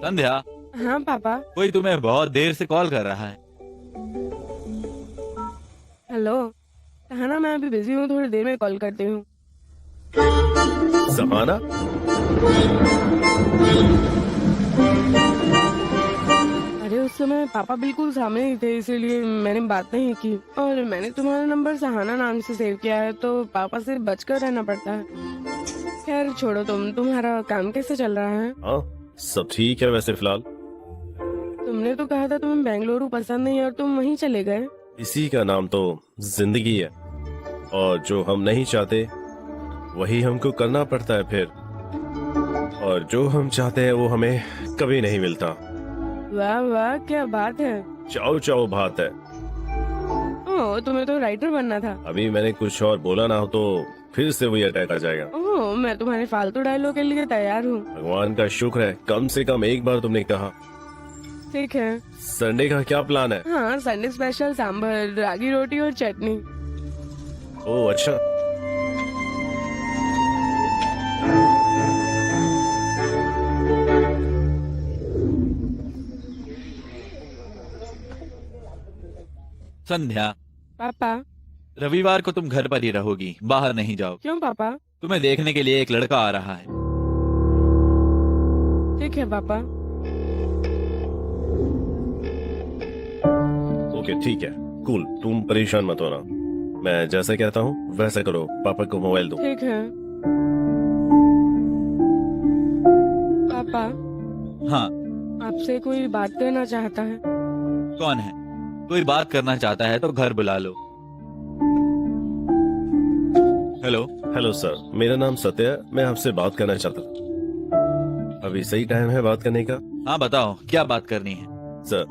संध्या, हाँ पापा। कोई तुम्हें बहुत देर से कॉल कर रहा है। हेलो सहाना, मैं अभी बिजी हूँ, थोड़ी देर में कॉल करती हूँ। सहाना? अरे उस समय पापा बिल्कुल सामने ही थे, इसीलिए मैंने बात नहीं की। और मैंने तुम्हारा नंबर सहाना नाम से सेव किया है, तो पापा से बचकर रहना पड़ता है। खैर छोड़ो, तुम्हारा काम कैसे चल रहा है? हाँ सब ठीक है वैसे फिलहाल। तुमने तो कहा था तुम्हें बेंगलुरु पसंद नहीं और तुम वहीं चले गए। इसी का नाम तो जिंदगी है, और जो हम नहीं चाहते वही हमको करना पड़ता है फिर। और जो हम चाहते हैं वो हमें कभी नहीं मिलता। वाह वाह, क्या बात है। चाओ चाओ बात है। ओह, तुम्हें तो राइटर बनना था। अभी मैंने कुछ और बोला ना हो तो फिर से वही अटैक आ जाएगा। ओह, मैं तुम्हारे फालतू डायलॉग के लिए तैयार हूँ। भगवान का शुक्र है कम से कम एक बार तुमने कहा। ठीक है। संडे का क्या प्लान है? हाँ, संडे स्पेशल सांभर, रागी रोटी और चटनी। ओह अच्छा। संध्या, पापा। रविवार को तुम घर पर ही रहोगी, बाहर नहीं जाओ। क्यों पापा? तुम्हें देखने के लिए एक लड़का आ रहा है। ठीक है पापा। ओके ठीक है, कूल, तुम परेशान मत होना। मैं जैसा कहता हूँ वैसा करो, पापा को मोबाइल दो। ठीक है पापा। हाँ, आपसे कोई बात करना चाहता है। कौन है? कोई बात करना चाहता है तो घर बुला लो। हेलो। हेलो सर, मेरा नाम सत्य है, मैं आपसे बात करना चाहता था। अभी सही टाइम है बात करने का? हाँ बताओ, क्या बात करनी है? सर,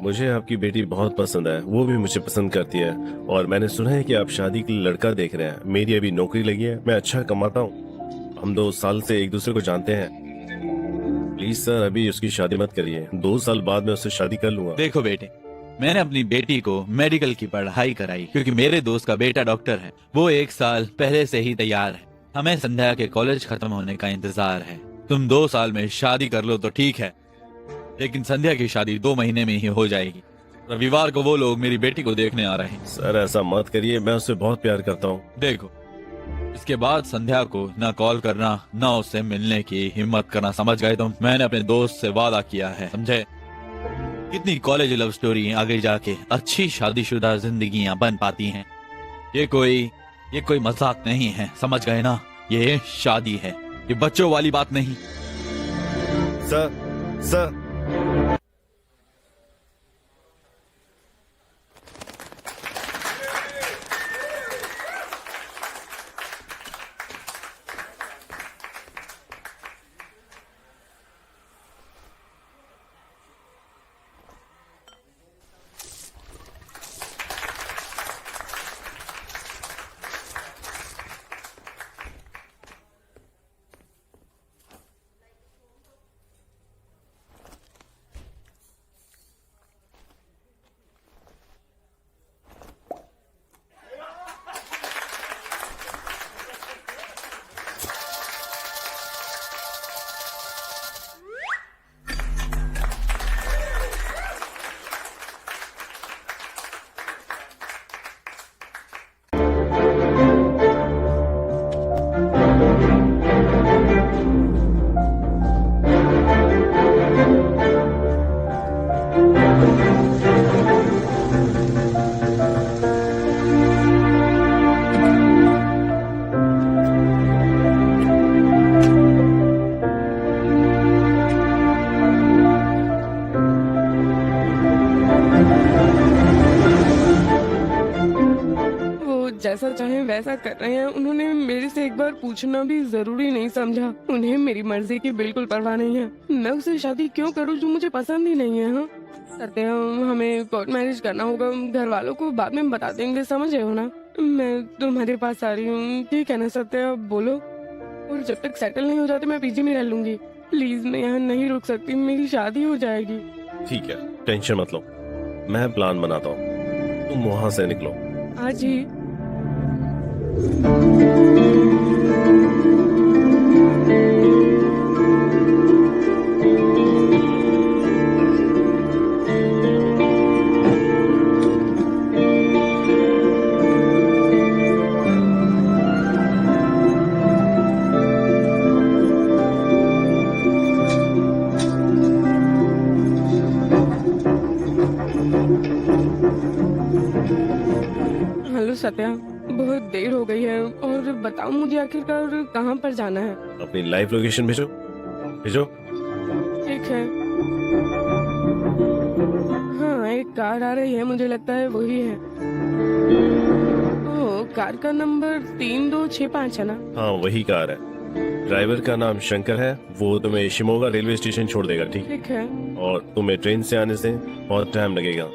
मुझे आपकी बेटी बहुत पसंद है, वो भी मुझे पसंद करती है। और मैंने सुना है कि आप शादी के लिए लड़का देख रहे हैं। मेरी अभी नौकरी लगी है, मैं अच्छा कमाता हूँ, हम 2 साल से एक दूसरे को जानते हैं। प्लीज सर अभी उसकी शादी मत करिए, 2 साल बाद मैं उससे शादी कर लूंगा। देखो बेटे, मैंने अपनी बेटी को मेडिकल की पढ़ाई कराई क्योंकि मेरे दोस्त का बेटा डॉक्टर है। वो 1 साल पहले से ही तैयार है। हमें संध्या के कॉलेज खत्म होने का इंतजार है। तुम 2 साल में शादी कर लो तो ठीक है, लेकिन संध्या की शादी 2 महीने में ही हो जाएगी। रविवार को वो लोग मेरी बेटी को देखने आ रहे हैं। सर ऐसा मत करिए, मैं उससे बहुत प्यार करता हूँ। देखो, इसके बाद संध्या को ना कॉल करना, ना उससे मिलने की हिम्मत करना, समझ गए तुम? मैंने अपने दोस्त से वादा किया है, समझे? कितनी कॉलेज लव स्टोरी आगे जाके अच्छी शादीशुदा जिंदगियां बन पाती हैं। ये कोई मजाक नहीं है, समझ गए ना? ये शादी है, ये बच्चों वाली बात नहीं। सर ऐसा कर रहे हैं, उन्होंने मेरे से एक बार पूछना भी जरूरी नहीं समझा। उन्हें मेरी मर्जी की बिल्कुल परवाह नहीं है। मैं उससे शादी क्यों करूं जो मुझे पसंद ही नहीं है। हाँ सत्या, हमें कोर्ट मैरिज करना होगा। घर वालों को बाद में बता देंगे, समझ रहे हो ना। मैं तुम्हारे पास आ रही हूँ, ठीक है ना सत्या, बोलो। और जब तक सेटल नहीं हो जाते मैं पीजी में रह लूंगी। प्लीज, मैं यहाँ नहीं रुक सकती, मेरी शादी हो जाएगी। ठीक है, टेंशन मत लो, मैं प्लान बनाता हूँ, तुम वहां से निकलो। आज ही। हेलो सत्या, बहुत देर हो गई है और बताओ मुझे आखिरकार कहाँ पर जाना है। अपनी लाइव लोकेशन भेजो भेजो। ठीक है। हाँ, एक कार आ रही है, मुझे लगता है वही है। ओह, कार का नंबर 3265 है ना। हाँ वही कार है, ड्राइवर का नाम शंकर है। वो तुम्हें शिमोगा रेलवे स्टेशन छोड़ देगा, ठीक? ठीक है। और तुम्हें ट्रेन से आने से बहुत टाइम लगेगा।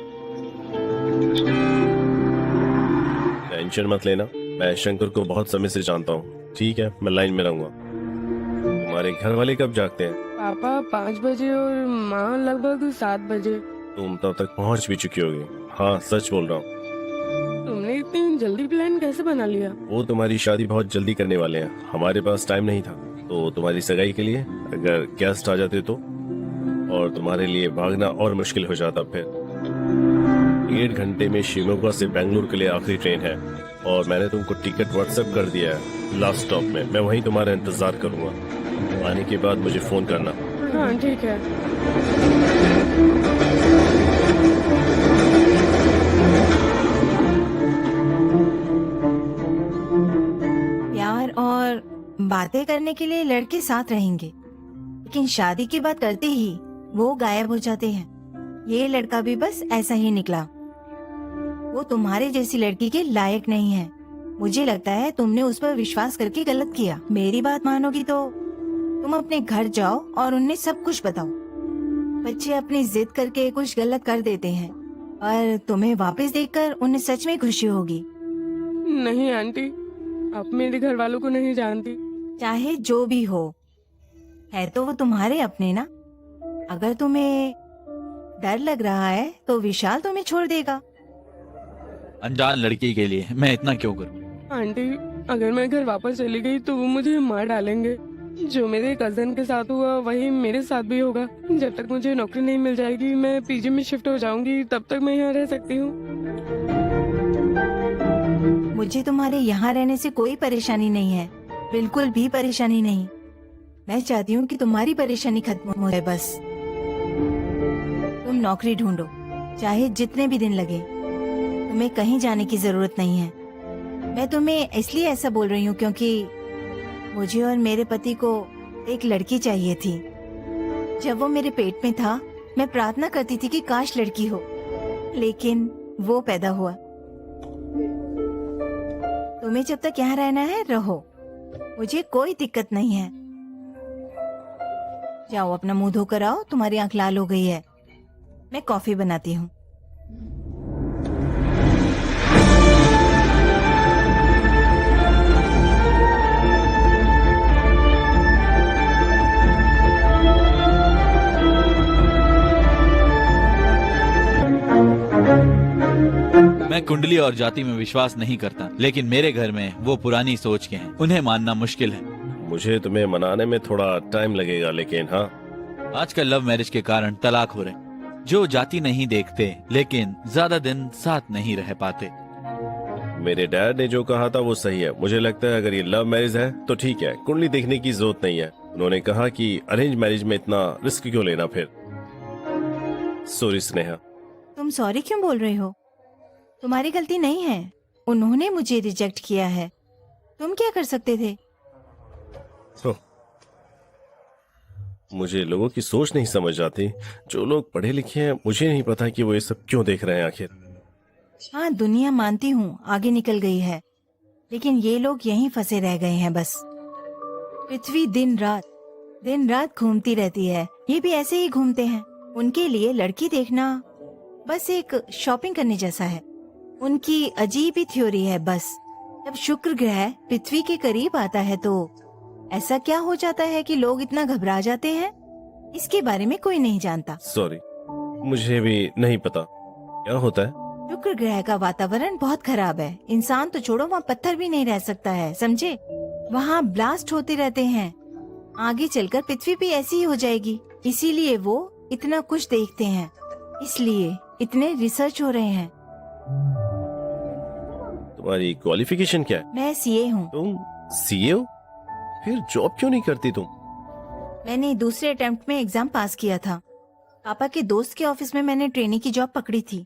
टेंशन मत लेना, मैं शंकर को बहुत समय से जानता हूँ, ठीक है? मैं लाइन में रहूंगा। तुम्हारे घर वाले कब जागते हैं? पापा 5 बजे और माँ लगभग 7 बजे। तुम तब तक पहुँच भी चुकी होगी। हाँ सच बोल रहा हूँ। तुमने इतनी जल्दी प्लान कैसे बना लिया? वो तुम्हारी शादी बहुत जल्दी करने वाले हैं, हमारे पास टाइम नहीं था। तो तुम्हारी सगाई के लिए अगर गेस्ट आ जाते तो, और तुम्हारे लिए भागना और मुश्किल हो जाता। फिर 1.5 घंटे में शिमोगा से बेंगलुरु के लिए आखिरी ट्रेन है, और मैंने तुमको टिकट व्हाट्सएप कर दिया है लास्ट स्टॉप में। मैं वहीं तुम्हारा इंतजार करूंगा, आने के बाद मुझे फोन करना। हाँ ठीक है। प्यार और बातें करने के लिए लड़के साथ रहेंगे, लेकिन शादी की बात करते ही वो गायब हो जाते हैं। ये लड़का भी बस ऐसा ही निकला। वो तुम्हारे जैसी लड़की के लायक नहीं है। मुझे लगता है तुमने उस पर विश्वास करके गलत किया। मेरी बात मानोगी तो तुम अपने घर जाओ और उन्हें सब कुछ बताओ। बच्चे अपनी जिद करके कुछ गलत कर देते हैं, और तुम्हें वापस देखकर उन्हें सच में खुशी होगी। नहीं आंटी, आप मेरे घर वालों को नहीं जानती। चाहे जो भी हो, है तो वो तुम्हारे अपने ना। अगर तुम्हें डर लग रहा है तो विशाल तुम्हें छोड़ देगा। अनजान लड़की के लिए मैं इतना क्यों करूं? आंटी, अगर मैं घर वापस चली गई तो वो मुझे मार डालेंगे। जो मेरे कजन के साथ हुआ वही मेरे साथ भी होगा। जब तक मुझे नौकरी नहीं मिल जाएगी मैं पीजी में शिफ्ट हो जाऊंगी, तब तक मैं यहाँ रह सकती हूँ। मुझे तुम्हारे यहाँ रहने से कोई परेशानी नहीं है, बिल्कुल भी परेशानी नहीं। मैं चाहती हूँ कि तुम्हारी परेशानी खत्म हो जाए बस। तुम नौकरी ढूंढो, चाहे जितने भी दिन लगे। तुम्हें कहीं जाने की जरूरत नहीं है। मैं तुम्हें इसलिए ऐसा बोल रही हूँ क्योंकि मुझे और मेरे पति को एक लड़की चाहिए थी। जब वो मेरे पेट में था मैं प्रार्थना करती थी कि काश लड़की हो, लेकिन वो पैदा हुआ। तुम्हें जब तक यहाँ रहना है रहो, मुझे कोई दिक्कत नहीं है। जाओ अपना मुंह धोकर आओ, तुम्हारी आंख लाल हो गई है। मैं कॉफी बनाती हूँ। मैं कुंडली और जाति में विश्वास नहीं करता, लेकिन मेरे घर में वो पुरानी सोच के हैं, उन्हें मानना मुश्किल है। मुझे तुम्हें मनाने में थोड़ा टाइम लगेगा, लेकिन हाँ, आजकल लव मैरिज के कारण तलाक हो रहे। जो जाति नहीं देखते लेकिन ज्यादा दिन साथ नहीं रह पाते। मेरे डैड ने जो कहा था वो सही है। मुझे लगता है अगर ये लव मैरिज है तो ठीक है, कुंडली देखने की जरूरत नहीं है। उन्होंने कहा कि अरेंज मैरिज में इतना रिस्क क्यों लेना फिर। सॉरी स्नेहा। तुम सॉरी क्यों बोल रहे हो? तुम्हारी गलती नहीं है, उन्होंने मुझे रिजेक्ट किया है। तुम क्या कर सकते थे? मुझे लोगों की सोच नहीं समझ आती। जो लोग पढ़े लिखे हैं, मुझे नहीं पता कि वो ये सब क्यों देख रहे हैं आखिर। हाँ, दुनिया मानती हूँ आगे निकल गई है, लेकिन ये लोग यहीं फंसे रह गए हैं बस। पृथ्वी दिन रात घूमती रहती है, ये भी ऐसे ही घूमते हैं। उनके लिए लड़की देखना बस एक शॉपिंग करने जैसा है। उनकी अजीब ही थ्योरी है बस। जब शुक्र ग्रह पृथ्वी के करीब आता है तो ऐसा क्या हो जाता है कि लोग इतना घबरा जाते हैं, इसके बारे में कोई नहीं जानता। सॉरी, मुझे भी नहीं पता क्या होता है। शुक्र ग्रह का वातावरण बहुत खराब है। इंसान तो छोड़ो, वहाँ पत्थर भी नहीं रह सकता है, समझे। वहाँ ब्लास्ट होते रहते हैं। आगे चलकर पृथ्वी भी ऐसी ही हो जाएगी, इसीलिए वो इतना कुछ देखते हैं, इसलिए इतने रिसर्च हो रहे हैं। तुम्हारी क्वालिफिकेशन क्या है? मैं सीए हूँ। तुम सीए हो? फिर जॉब क्यों नहीं करती तुम? मैंने दूसरे अटेम्प्ट में एग्जाम पास किया था। पापा के दोस्त के ऑफिस में मैंने ट्रेनी की जॉब पकड़ी थी।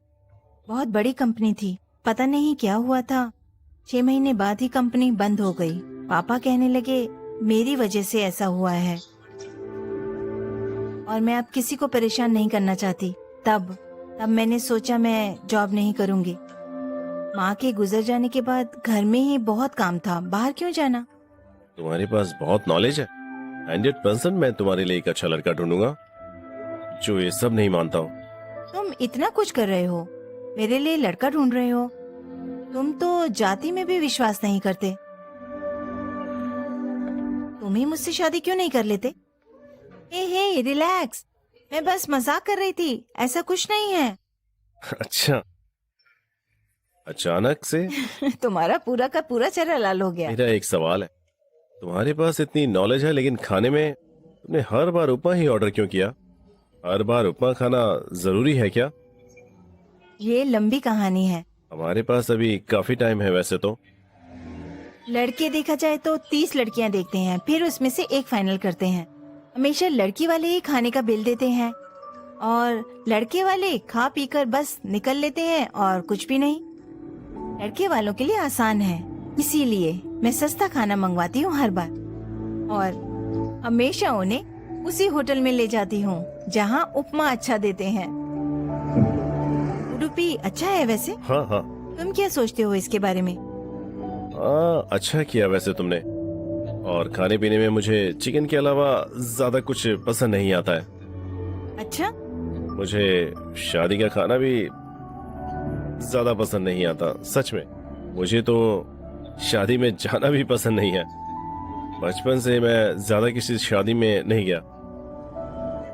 बहुत बड़ी कंपनी थी, पता नहीं क्या हुआ था, 6 महीने बाद ही कंपनी बंद हो गई। पापा कहने लगे मेरी वजह से ऐसा हुआ है और मैं अब किसी को परेशान नहीं करना चाहती। तब मैंने सोचा मैं जॉब नहीं करूंगी। माँ के गुजर जाने के बाद घर में ही बहुत काम था, बाहर क्यों जाना। तुम्हारे पास बहुत नॉलेज है। 100% मैं तुम्हारे लिए एक अच्छा लड़का ढूंढूंगा जो ये सब नहीं मानता हूँ। तुम इतना कुछ कर रहे हो, मेरे लिए लड़का ढूंढ रहे हो। तुम तो जाति में भी विश्वास नहीं करते। तुम ही मुझसे शादी क्यों नहीं कर लेते? हे रिलैक्स, मैं बस मजाक कर रही थी, ऐसा कुछ नहीं है। अच्छा, अचानक से तुम्हारा पूरा का पूरा चेहरा लाल हो गया। मेरा एक सवाल है, तुम्हारे पास इतनी नॉलेज है लेकिन खाने में तुमने हर बार उपमा ही ऑर्डर क्यों किया? हर बार उपमा खाना जरूरी है क्या? ये लंबी कहानी है। हमारे पास अभी काफी टाइम है। वैसे तो लड़के देखा जाए तो 30 लड़कियां देखते हैं, फिर उसमें से एक फाइनल करते हैं। हमेशा लड़की वाले ही खाने का बिल देते हैं और लड़के वाले खा पीकर बस निकल लेते हैं और कुछ भी नहीं। लड़के वालों के लिए आसान है, इसीलिए मैं सस्ता खाना मंगवाती हूँ हर बार और हमेशा उन्हें उसी होटल में ले जाती हूँ जहाँ उपमा अच्छा देते हैं। उडुपी अच्छा है वैसे। हाँ, तुम क्या सोचते हो इसके बारे में? अच्छा किया वैसे तुमने। और खाने पीने में मुझे चिकन के अलावा ज्यादा कुछ पसंद नहीं आता है। अच्छा, मुझे शादी का खाना भी ज्यादा पसंद नहीं आता, सच में। मुझे तो शादी में जाना भी पसंद नहीं है। बचपन से मैं ज्यादा किसी शादी में नहीं गया।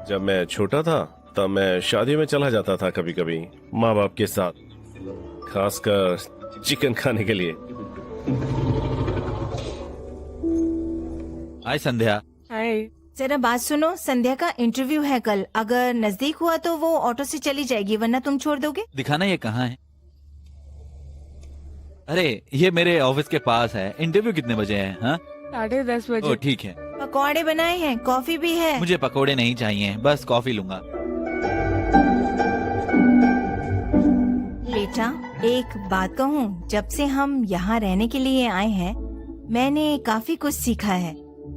जब मैं छोटा था तब मैं शादी में चला जाता था कभी कभी माँ बाप के साथ, खासकर चिकन खाने के लिए। हाय संध्या। हाय। जरा बात सुनो, संध्या का इंटरव्यू है कल। अगर नजदीक हुआ तो वो ऑटो से चली जाएगी, वरना तुम छोड़ दोगे? दिखाना ये कहाँ है? अरे ये मेरे ऑफिस के पास है। इंटरव्यू कितने बजे है? हाँ 10:30 बजे। ओ ठीक है। पकौड़े बनाए हैं, कॉफी भी है। मुझे पकोड़े नहीं चाहिए, बस कॉफी लूंगा। बेटा एक बात कहूँ, जब से हम यहाँ रहने के लिए आए हैं मैंने काफी कुछ सीखा है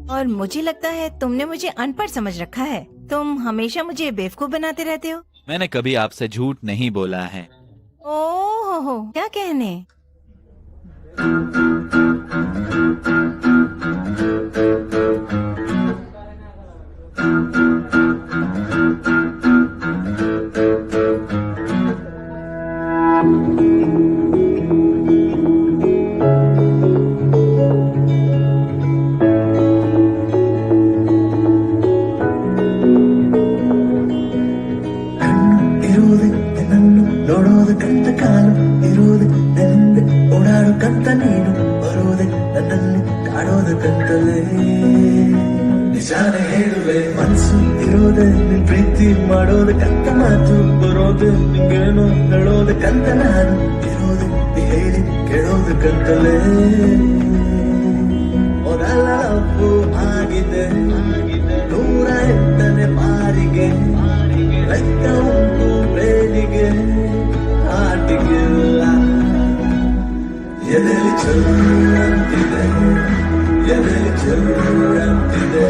और मुझे लगता है तुमने मुझे अनपढ़ समझ रखा है। तुम हमेशा मुझे बेवकूफ बनाते रहते हो। मैंने कभी आपसे झूठ नहीं बोला है। ओह हो, क्या कहने। ಇರುವುದು ನನ್ನನ್ನು ನೋಡೋದಕ್ಕಂತ ಕಾಲು ಇರುವುದು ನನ್ನಿಂದ ಓಡಾಡೋಕ್ಕಂತ ನೀನು ಬರುವುದೇ ನನ್ನನ್ನು ಕಾಡೋದಕ್ಕಂತಲೇ ನಿಜಾನೇ ಹೇಳುವೆ ಮನಸ್ಸು ಇರೋದೆ ನಿನ್ ಪ್ರೀತಿ ಮಾಡೋದಕ್ಕಂತ ಮಾತು ಬರೋದೆ ನಿಂಗೇನು ಹೇಳೋದಕ್ಕಂತ ನಾನು ಇರೋದೆ ನೀ ಹೇಳಿ ಕೇಳೋದಕ್ಕಂತಲೇ ಮೊದಲ ಲವ್ವು ಆಗಿದೆ 108ನೇ ಬಾರಿಗೆ ಲೆಕ್ಕ ಉಂಟು ಬೇಲಿಗೆ ಆಟಿಗಿಲ್ಲ ಎದೆಲಿ ಚೂರಂತಿದೆ ಎದೆಲಿ ಚೂರಂತಿದೆ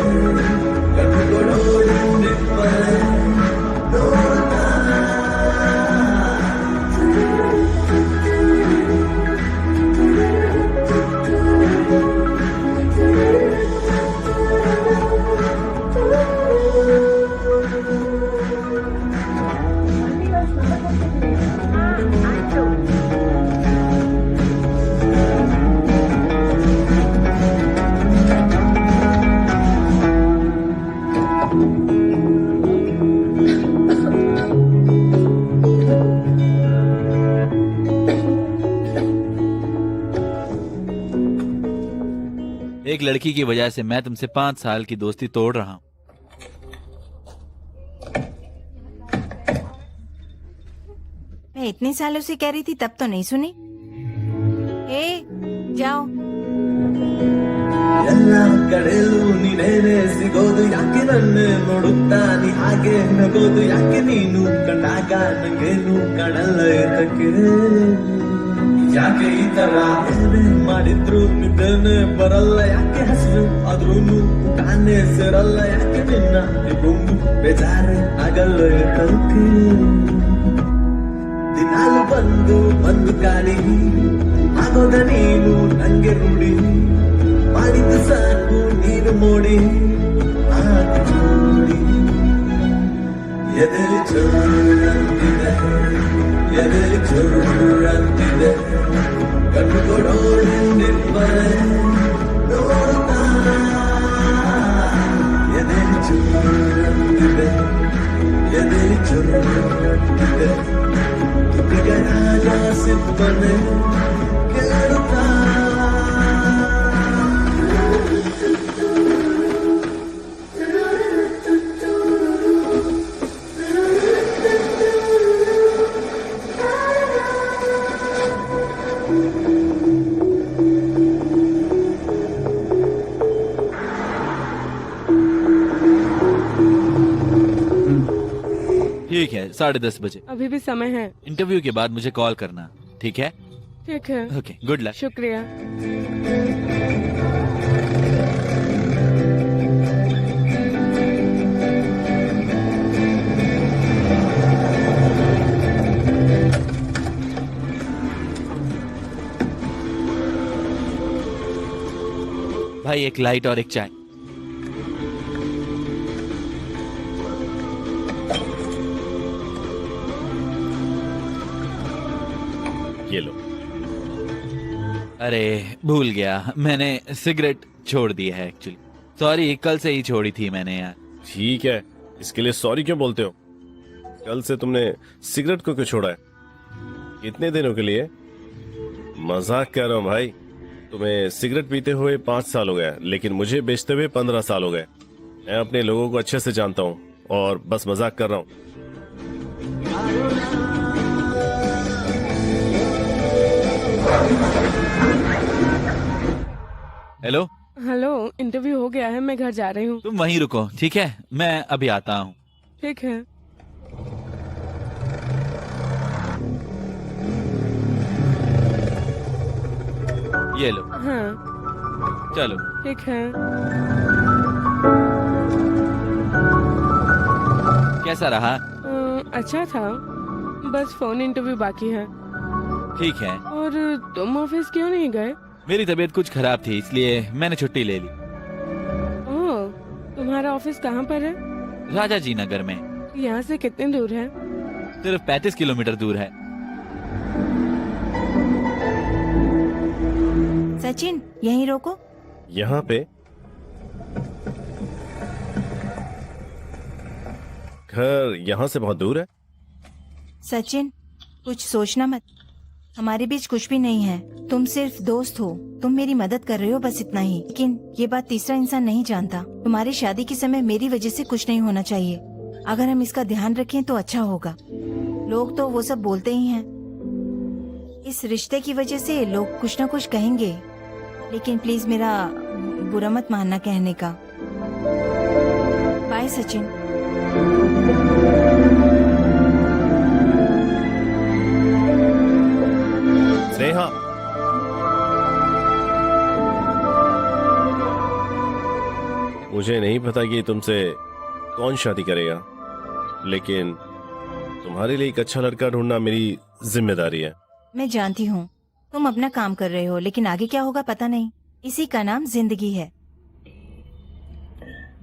ಕಟ್ಟುಕೊಳ್ಳೋದು ನಿಮ್ಮನೆ ನೋಡ್ತಾ एक लड़की की वजह से मैं तुमसे 5 साल की दोस्ती तोड़ रहा हूँ। मैं इतने सालों से कह रही थी तब तो नहीं सुनी। जाओ। ಎಲ್ಲ ಕಡೆಯಲ್ಲೂ ನೀನೇನೆ ಸಿಗೋದು ಯಾಕೆ ನನ್ನ ನೋಡುತ್ತಾ ನೀ ಹಾಗೆ ನಗೋದು ಯಾಕೆ ನೀನು ಕಂಡಾಗ ನಂಗೇನು ಕಾಣಲ್ಲ ಇದಕ್ಕೆ ಯಾಕೆ ಈ ತರ ಏನೇ ಮಾಡಿದ್ರು ನಿದ್ದೆನೆ ಬರಲ್ಲ ಯಾಕೆ ಹಸಿರು ಆದ್ರೂನು ಕಾಣೆ ಸೇರಲ್ಲ ಯಾಕೆ ನಿನ್ನ ನಿಗೊಂದು ಬೇಜಾರೆ ಆಗಲ್ಲ ಇದಕ್ಕೆ ದಿನಾಲು ಬಂದು ಬಂದು ಕಾಣಿ ಆಗೋದ ನೀನು ನಂಗೆ ರೂಢಿ ಮಾಡಿದ್ದು ಸಾಕು ನೀನು ಮೋಡಿ ಆಗ ನೋಡಿ ಎದೆಲಿ ಚೂರಂತಿದೆ ಎದೆಲಿ ಚೂರಂತಿದೆ ಕಣ್ಣು ಕೊಡೋಡಿ ನಿಮ್ಮನೆ ನೋಡುತ್ತಾ ಎದೆಲಿ ಚೂರಂತಿದೆ ಎದೆಲಿ ಚೂರಂತಿದೆ ತುಟಿಗಳ ಸಿಪ್ಪನೆ ಕೇಳುತ್ತಾ ठीक है, 10:30 बजे। अभी भी समय है। इंटरव्यू के बाद मुझे कॉल करना, ठीक है? ठीक है। Okay, good luck. शुक्रिया। भाई एक लाइट और एक चाय। ये लो। अरे भूल गया, मैंने सिगरेट छोड़ दी है एक्चुअली। सॉरी, कल से ही छोड़ी थी मैंने यार। ठीक है, इसके लिए सॉरी क्यों बोलते हो? कल से तुमने सिगरेट को क्यों छोड़ा है? कितने दिनों के लिए? मजाक कर रहा हूँ भाई। तुम्हें सिगरेट पीते हुए 5 साल हो गए, लेकिन मुझे बेचते हुए 15 साल हो गए। मैं अपने लोगों को अच्छे से जानता हूँ और बस मजाक कर रहा हूँ। हेलो। हेलो, इंटरव्यू हो गया है, मैं घर जा रही हूँ। तुम वहीं रुको, ठीक है? मैं अभी आता हूँ। ठीक है। ये लो। हाँ चलो। ठीक है। कैसा रहा? अच्छा था, बस फोन इंटरव्यू बाकी है। ठीक है। और तुम ऑफिस क्यों नहीं गए? मेरी तबीयत कुछ खराब थी, इसलिए मैंने छुट्टी ले ली। ओह, तुम्हारा ऑफिस कहाँ पर है? राजा जी नगर में। यहाँ से कितने दूर है? सिर्फ 35 किलोमीटर दूर है। सचिन, यहीं रोको। यहाँ पे? घर यहाँ से बहुत दूर है। सचिन, कुछ सोचना मत। हमारे बीच कुछ भी नहीं है। तुम सिर्फ दोस्त हो, तुम मेरी मदद कर रहे हो, बस इतना ही। लेकिन ये बात तीसरा इंसान नहीं जानता। तुम्हारी शादी के समय मेरी वजह से कुछ नहीं होना चाहिए। अगर हम इसका ध्यान रखें तो अच्छा होगा। लोग तो वो सब बोलते ही हैं। इस रिश्ते की वजह से लोग कुछ ना कुछ कहेंगे, लेकिन प्लीज मेरा बुरा मत मानना कहने का। बाय सचिन। स्नेहा, मुझे नहीं पता कि तुमसे कौन शादी करेगा, लेकिन तुम्हारे लिए एक अच्छा लड़का ढूंढना मेरी जिम्मेदारी है। मैं जानती हूँ तुम अपना काम कर रहे हो, लेकिन आगे क्या होगा पता नहीं। इसी का नाम जिंदगी है।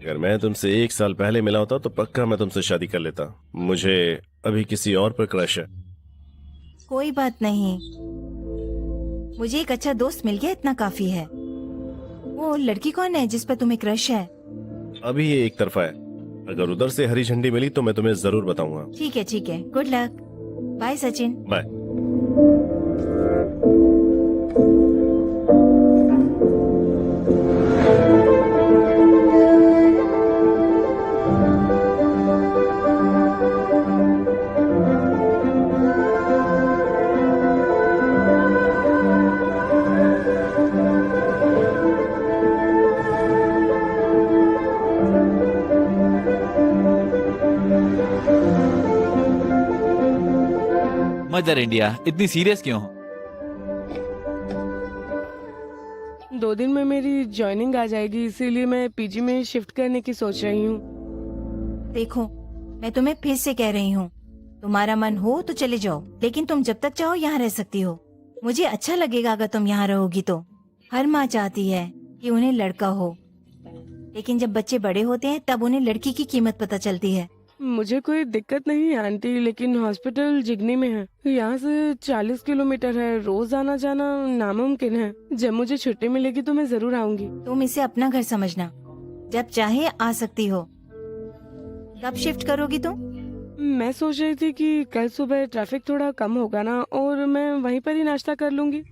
अगर मैं तुमसे 1 साल पहले मिला होता तो पक्का मैं तुमसे शादी कर लेता। मुझे अभी किसी और पर क्रश है। कोई बात नहीं, मुझे एक अच्छा दोस्त मिल गया, इतना काफी है। वो लड़की कौन है जिस पर तुम्हें क्रश है? अभी ये एक तरफा है। अगर उधर से हरी झंडी मिली तो मैं तुम्हें जरूर बताऊंगा। ठीक है, good luck. Bye Sachin. Bye. Mother India, इतनी सीरियस क्यों हो? 2 दिन में मेरी ज्वाइनिंग आ जाएगी, इसीलिए मैं पीजी में शिफ्ट करने की सोच रही हूँ। देखो, मैं तुम्हें फिर से कह रही हूँ, तुम्हारा मन हो तो चले जाओ, लेकिन तुम जब तक चाहो यहाँ रह सकती हो। मुझे अच्छा लगेगा अगर तुम यहाँ रहोगी तो। हर माँ चाहती है कि उन्हें लड़का हो, लेकिन जब बच्चे बड़े होते हैं तब उन्हें लड़की की कीमत पता चलती है। मुझे कोई दिक्कत नहीं है आंटी, लेकिन हॉस्पिटल जिगनी में है। यहाँ से 40 किलोमीटर है, रोज आना जाना नामुमकिन है। जब मुझे छुट्टी मिलेगी तो मैं जरूर आऊंगी। तुम इसे अपना घर समझना, जब चाहे आ सकती हो। कब शिफ्ट करोगी तुम? मैं सोच रही थी कि कल सुबह ट्रैफिक थोड़ा कम होगा ना, और मैं वहीं पर ही नाश्ता कर लूंगी।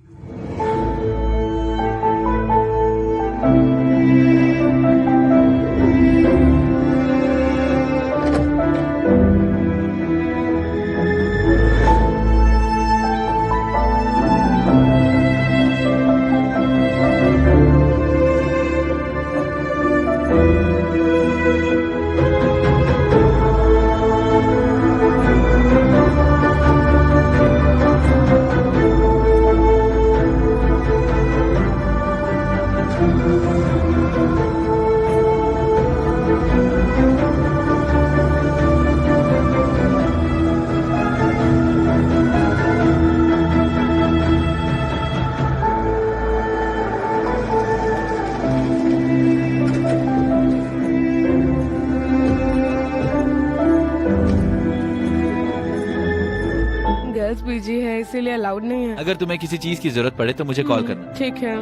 गर्ल्स पीजी है, इसीलिए अलाउड नहीं है। अगर तुम्हें किसी चीज की जरूरत पड़े तो मुझे कॉल करना। ठीक है।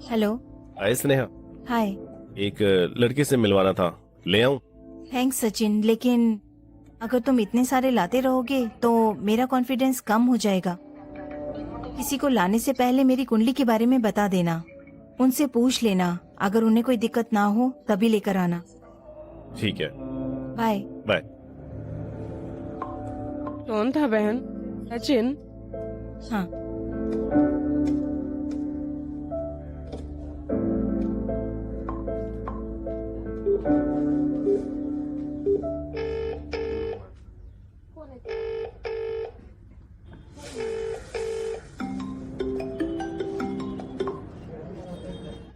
हेलो। हाय स्नेहा, हाय। एक लड़के से मिलवाना था, ले आऊं? थैंक्स सचिन, लेकिन अगर तुम इतने सारे लाते रहोगे तो मेरा कॉन्फिडेंस कम हो जाएगा। किसी को लाने से पहले मेरी कुंडली के बारे में बता देना, उनसे पूछ लेना। अगर उन्हें कोई दिक्कत ना हो तभी लेकर आना। ठीक है, बाय। बाय। कौन था बहन? सचिन? हाँ।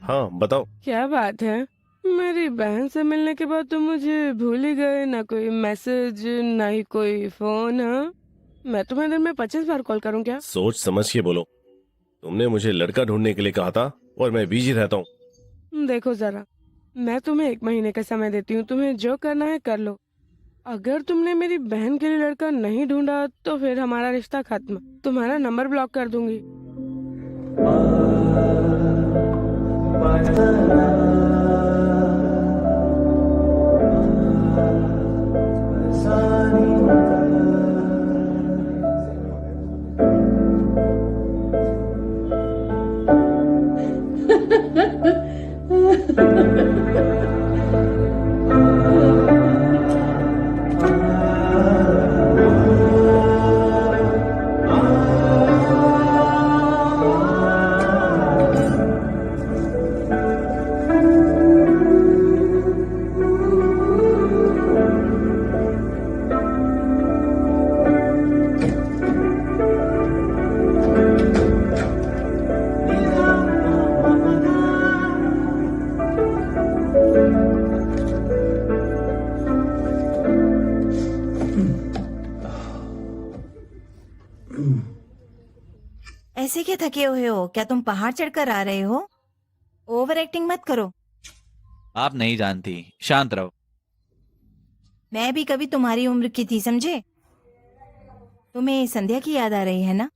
हाँ बताओ। क्या बात है, मेरी बहन से मिलने के बाद तुम मुझे भूल ही गए। ना कोई मैसेज, ना ही कोई फोन। हाँ, मैं तुम्हें दिन में 25 बार कॉल करूं क्या? सोच समझ के बोलो। तुमने मुझे लड़का ढूंढने के लिए कहा था और मैं बिजी रहता हूँ। देखो जरा, मैं तुम्हें 1 महीने का समय देती हूँ, तुम्हें जो करना है कर लो। अगर तुमने मेरी बहन के लिए लड़का नहीं ढूंढा तो फिर हमारा रिश्ता खत्म। तुम्हारा नंबर ब्लॉक कर दूंगी। थके हुए हो? क्या तुम पहाड़ चढ़कर आ रहे हो? ओवर एक्टिंग मत करो। आप नहीं जानती, शांत रहो। मैं भी कभी तुम्हारी उम्र की थी, समझे? तुम्हें संध्या की याद आ रही है ना?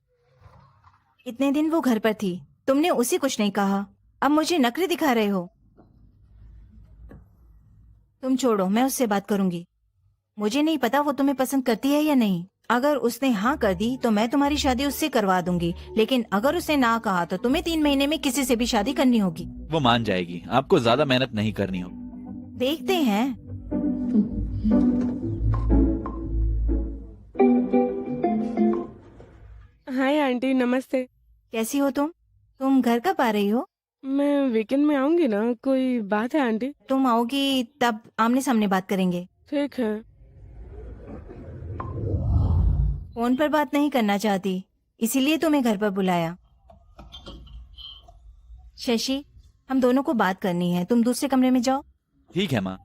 इतने दिन वो घर पर थी, तुमने उसे कुछ नहीं कहा, अब मुझे नखरे दिखा रहे हो। तुम छोड़ो, मैं उससे बात करूंगी। मुझे नहीं पता वो तुम्हें पसंद करती है या नहीं। अगर उसने हाँ कर दी तो मैं तुम्हारी शादी उससे करवा दूंगी, लेकिन अगर उसने ना कहा तो तुम्हें 3 महीने में किसी से भी शादी करनी होगी। वो मान जाएगी, आपको ज्यादा मेहनत नहीं करनी हो। देखते हैं। हाय आंटी, नमस्ते। कैसी हो तुम? तुम घर कब आ रही हो? मैं वीकेंड में आऊंगी ना, कोई बात है आंटी? तुम आओगी तब आमने सामने बात करेंगे। ठीक है। फोन पर बात नहीं करना चाहती, इसीलिए तुम्हें घर पर बुलाया। शशि, हम दोनों को बात करनी है, तुम दूसरे कमरे में जाओ। ठीक है माँ।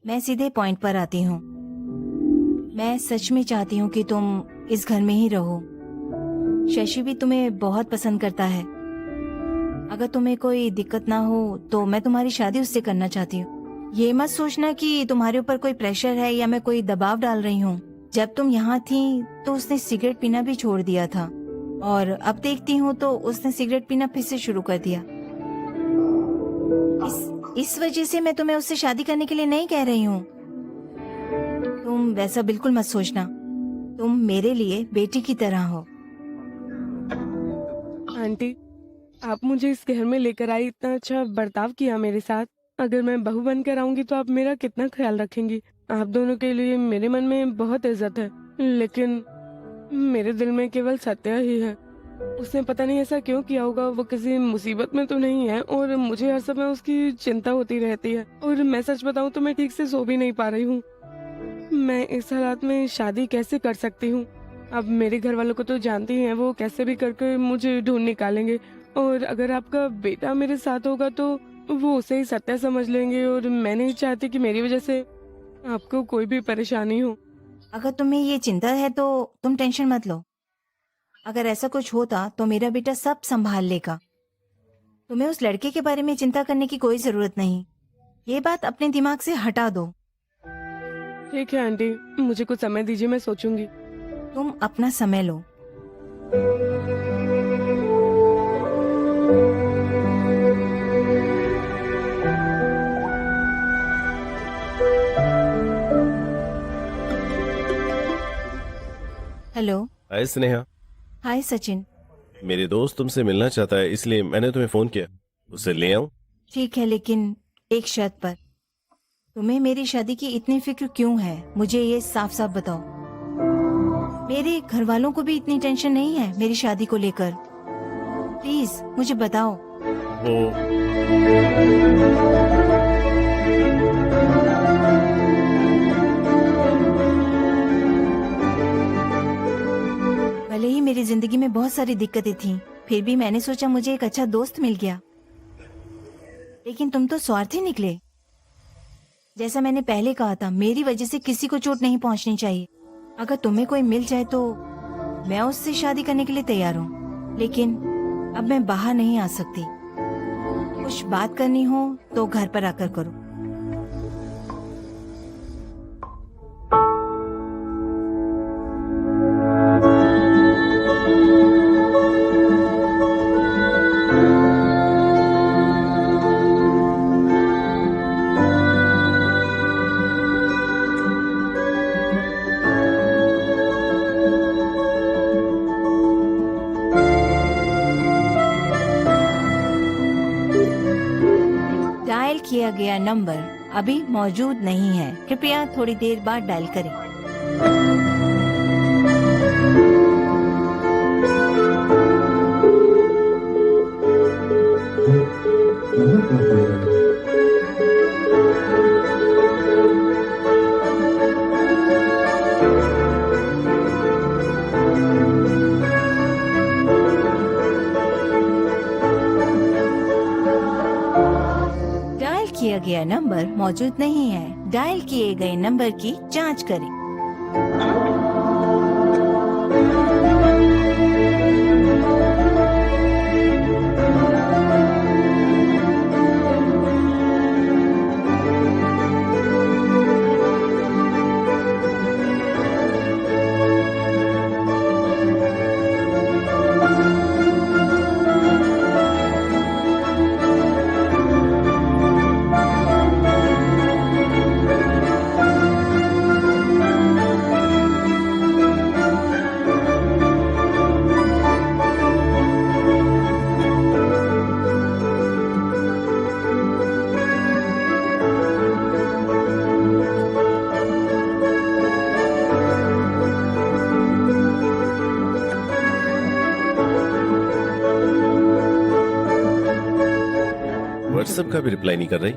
मैं सीधे पॉइंट पर आती हूँ। मैं सच में चाहती हूँ कि तुम इस घर में ही रहो। शशि भी तुम्हें बहुत पसंद करता है। अगर तुम्हें कोई दिक्कत ना हो तो मैं तुम्हारी शादी उससे करना चाहती हूँ। ये मत सोचना कि तुम्हारे ऊपर कोई प्रेशर है या मैं कोई दबाव डाल रही हूँ। जब तुम यहाँ थी तो उसने सिगरेट पीना भी छोड़ दिया था, और अब देखती हूँ तो उसने सिगरेट पीना फिर से शुरू कर दिया। इस वजह से मैं तुम्हें उससे शादी करने के लिए नहीं कह रही हूँ। तुम वैसा बिल्कुल मत सोचना। तुम मेरे लिए बेटी की तरह हो। आंटी, आप मुझे इस घर में लेकर आई, इतना अच्छा बर्ताव किया मेरे साथ। अगर मैं बहू बनकर आऊंगी तो आप मेरा कितना ख्याल रखेंगी? आप दोनों के लिए मेरे मन में बहुत इज्जत है, लेकिन मेरे दिल में केवल सत्या ही है। उसने पता नहीं ऐसा क्यों किया होगा। वो किसी मुसीबत में तो नहीं है, और मुझे हर समय उसकी चिंता होती रहती है। और मैं सच बताऊं तो मैं ठीक से सो भी नहीं पा रही हूँ। मैं इस हालात में शादी कैसे कर सकती हूँ? अब मेरे घर वालों को तो जानती हैं, वो कैसे भी करके मुझे ढूंढ निकालेंगे। और अगर आपका बेटा मेरे साथ होगा तो वो उसे ही सत्या समझ लेंगे, और मैं नहीं चाहती कि मेरी वजह से आपको कोई भी परेशानी हो। अगर तुम्हें ये चिंता है तो तुम टेंशन मत लो। अगर ऐसा कुछ होता तो मेरा बेटा सब संभाल लेगा। तुम्हें उस लड़के के बारे में चिंता करने की कोई जरूरत नहीं। ये बात अपने दिमाग से हटा दो। ठीक है आंटी, मुझे कुछ समय दीजिए, मैं सोचूंगी। तुम अपना समय लो। हेलो। हाय स्नेहा। हाय सचिन। मेरे दोस्त तुमसे मिलना चाहता है, इसलिए मैंने तुम्हें फोन किया। उसे ले आऊं? ठीक है, लेकिन एक शर्त पर। तुम्हें मेरी शादी की इतनी फिक्र क्यों है, मुझे ये साफ साफ बताओ। मेरे घर वालों को भी इतनी टेंशन नहीं है मेरी शादी को लेकर। प्लीज मुझे बताओ। भले ही मेरी जिंदगी में बहुत सारी दिक्कतें थीं, फिर भी मैंने सोचा मुझे एक अच्छा दोस्त मिल गया। लेकिन तुम तो स्वार्थी निकले। जैसा मैंने पहले कहा था, मेरी वजह से किसी को चोट नहीं पहुंचनी चाहिए। अगर तुम्हें कोई मिल जाए तो मैं उससे शादी करने के लिए तैयार हूँ, लेकिन अब मैं बाहर नहीं आ सकती। कुछ बात करनी हो तो घर पर आकर करो। डायल किया गया नंबर अभी मौजूद नहीं है, कृपया थोड़ी देर बाद डायल करें। डायल किया गया नंबर मौजूद नहीं है, डायल किए गए नंबर की जांच करें। व्हाट्सएप का भी रिप्लाई नहीं कर रही।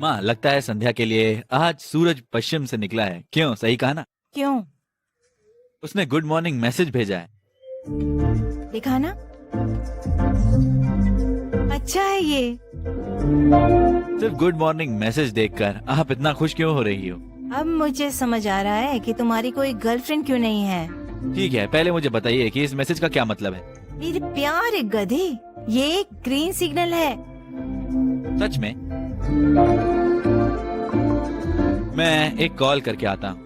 माँ, लगता है संध्या के लिए आज सूरज पश्चिम से निकला है। क्यों, सही कहा ना? क्यों? उसने गुड मॉर्निंग मैसेज भेजा है। देखा ना, अच्छा है ये। सिर्फ गुड मॉर्निंग मैसेज देखकर आप इतना खुश क्यों हो रही हो? अब मुझे समझ आ रहा है कि तुम्हारी कोई गर्लफ्रेंड क्यों नहीं है। ठीक है, पहले मुझे बताइए कि इस मैसेज का क्या मतलब है। मेरे प्यारे गधे, ये एक ग्रीन सिग्नल है। सच में? मैं एक कॉल करके आता हूँ।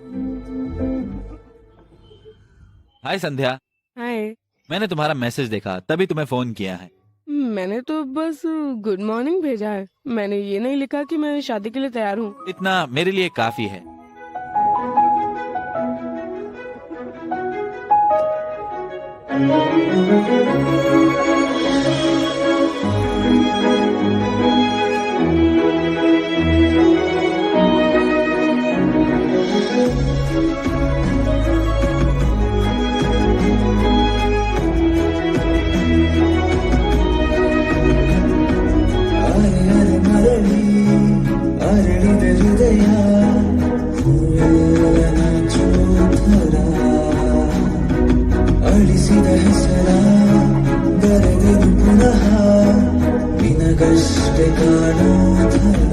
हाय संध्या, हाय। मैंने तुम्हारा मैसेज देखा तभी तुम्हें फोन किया है। मैंने तो बस गुड मॉर्निंग भेजा है। मैंने ये नहीं लिखा कि मैं शादी के लिए तैयार हूँ। इतना मेरे लिए काफी है। ಅರಳಿದ ಹೃದಯ ಹೂವೆಲ್ಲ ಚೋಥರ ಅಳಿಸಿದ ಹೆಸರ ಬರೆದರು ಪುನಃ ನಿನಗಷ್ಟೆ ಕಾಣೋ ಥರ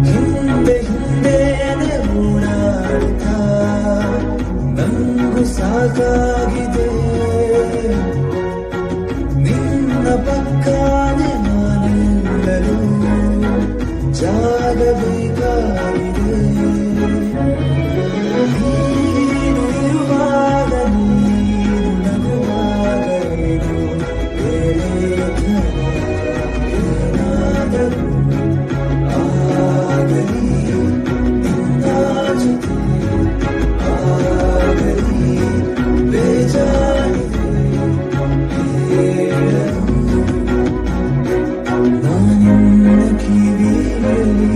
ಹಿಂದೆ ಹಿಂದೇನೆ ಓಡಾಡ್ತಾ ನಂಗೂ ಸಾಕಾಗಿದೆ ನಿನ್ನ ಪಕ್ಕಾನೆ ನಾನೆಲ್ಲರೂ ಜಾಗಬೇಕಾಗಿದೆ ನೀನು ಇರುವಾಗ ನೀನು ನಗುವಾಗ ಏನು ಏನಾದರೂ ಆಗಲಿ ನಿನ್ನ ಜೊತೆ ಆಗಲಿ ಬೇಜಾರಿದೆ ಹೇಳಲು ನಾನಿನ್ನ ಕಿವಿಯಲ್ಲಿ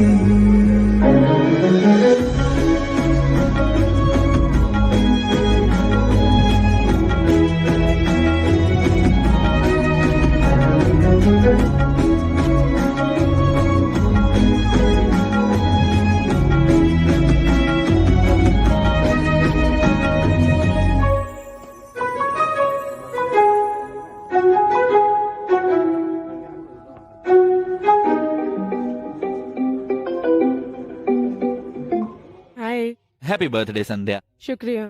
हाय। हैप्पी बर्थडे संध्या। शुक्रिया।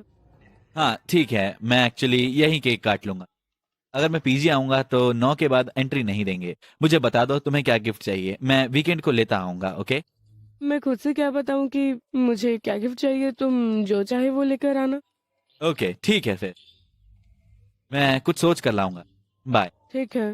हाँ ठीक है, मैं एक्चुअली यही केक काट लूंगा। अगर मैं पीजी आऊंगा तो 9 के बाद एंट्री नहीं देंगे। मुझे बता दो तुम्हें क्या गिफ्ट चाहिए, मैं वीकेंड को लेता आऊंगा। ओके? मैं खुद से क्या बताऊं कि मुझे क्या गिफ्ट चाहिए। तुम जो चाहे वो लेकर आना। ओके ठीक है, फिर मैं कुछ सोच कर लाऊंगा। बाय। ठीक है।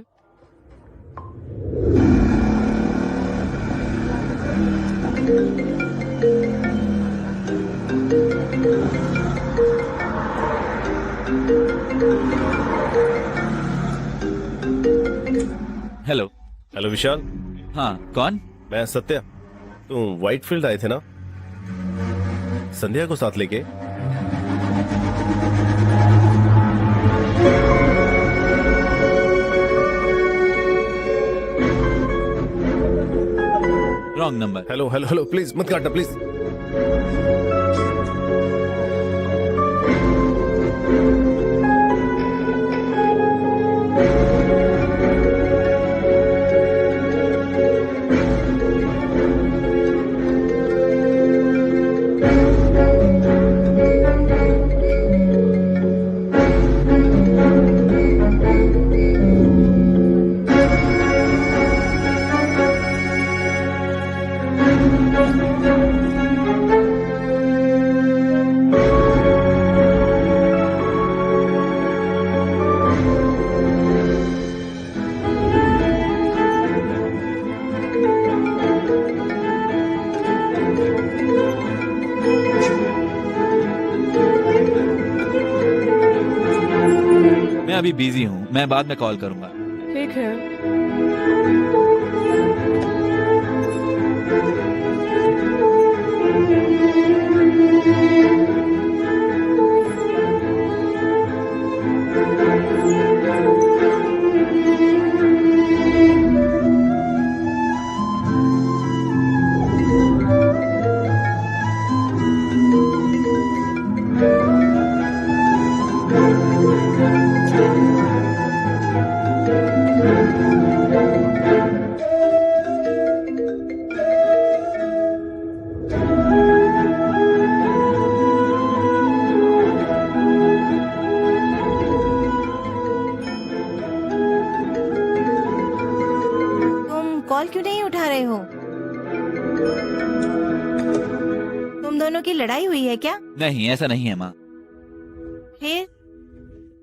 हेलो। हेलो विशाल, हाँ कौन? मैं सत्या। तुम व्हाइटफील्ड आए थे ना संध्या को साथ लेके? Wrong number. Hello hello hello, please मत काटना प्लीज। मैं अभी बिजी हूँ, मैं बाद में कॉल करूंगा। ठीक है। तुम कॉल क्यों नहीं उठा रहे हो? तुम दोनों की लड़ाई हुई है क्या? नहीं, ऐसा नहीं है माँ। फिर?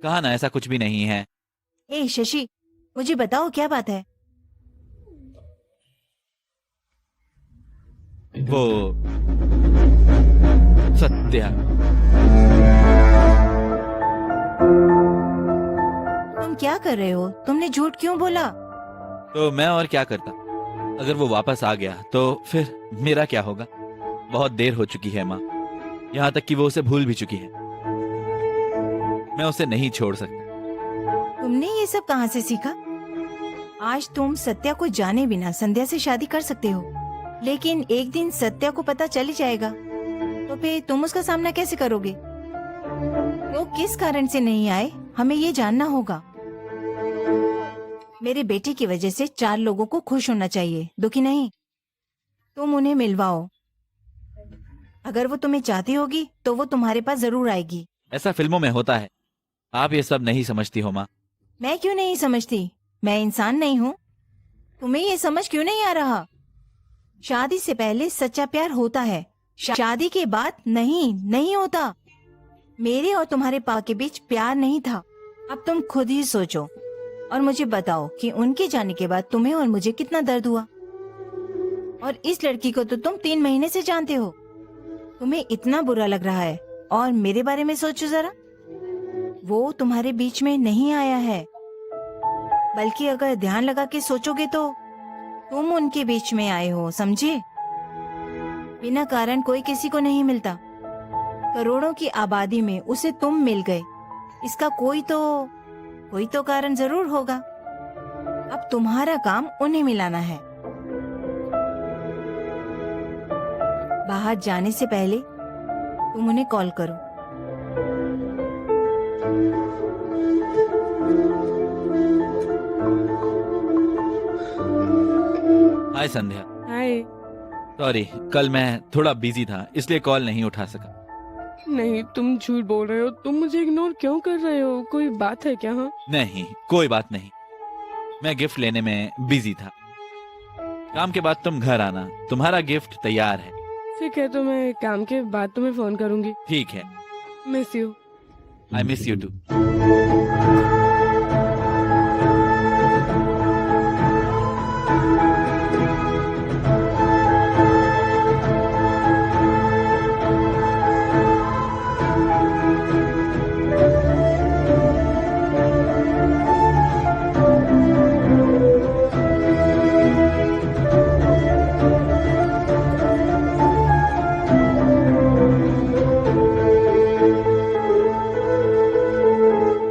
कहा ना, ऐसा कुछ भी नहीं है। ए शशि, मुझे बताओ क्या बात है? वो सत्या, तुम क्या कर रहे हो? तुमने झूठ क्यों बोला? तो मैं और क्या करता? अगर वो वापस आ गया तो फिर मेरा क्या होगा? बहुत देर हो चुकी है माँ, यहाँ तक कि वो उसे भूल भी चुकी है। मैं उसे नहीं छोड़ सकता। तुमने ये सब कहाँ से सीखा? आज तुम सत्या को जाने बिना संध्या से शादी कर सकते हो, लेकिन एक दिन सत्या को पता चल ही जाएगा, तो फिर तुम उसका सामना कैसे करोगे? वो किस कारण से नहीं आए, हमें ये जानना होगा। मेरे बेटे की वजह से 4 लोगों को खुश होना चाहिए, दुखी नहीं। तुम उन्हें मिलवाओ। अगर वो तुम्हें चाहती होगी तो वो तुम्हारे पास जरूर आएगी। ऐसा फिल्मों में होता है, आप ये सब नहीं समझती हो माँ। मैं क्यों नहीं समझती? मैं इंसान नहीं हूँ? तुम्हें ये समझ क्यों नहीं आ रहा? शादी से पहले सच्चा प्यार होता है, शादी के बाद नहीं होता। मेरे और तुम्हारे पापा के बीच प्यार नहीं था। अब तुम खुद ही सोचो और मुझे बताओ कि उनके जाने के बाद तुम्हें और मुझे कितना दर्द हुआ। और इस लड़की को तो तुम 3 महीने से जानते हो। तुम्हें इतना बुरा लग रहा है, और मेरे बारे में सोचो जरा। वो तुम्हारे बीच में नहीं आया है, बल्कि अगर ध्यान लगा के सोचोगे तो तुम उनके बीच में आए हो, समझे? बिना कारण कोई किसी को नहीं मिलता। करोड़ों की आबादी में उसे तुम मिल गए, इसका कोई तो कारण जरूर होगा। अब तुम्हारा काम उन्हें मिलाना है। बाहर जाने से पहले तुम उन्हें कॉल करो। हाय संध्या। हाय। सॉरी, कल मैं थोड़ा बिजी था इसलिए कॉल नहीं उठा सका। नहीं, तुम झूठ बोल रहे हो। तुम मुझे इग्नोर क्यों कर रहे हो? कोई बात है क्या? हाँ, नहीं, कोई बात नहीं। मैं गिफ्ट लेने में बिजी था। काम के बाद तुम घर आना, तुम्हारा गिफ्ट तैयार है। ठीक है, तो मैं काम के बाद तुम्हें फोन करूंगी। ठीक है। Miss you. I miss you too.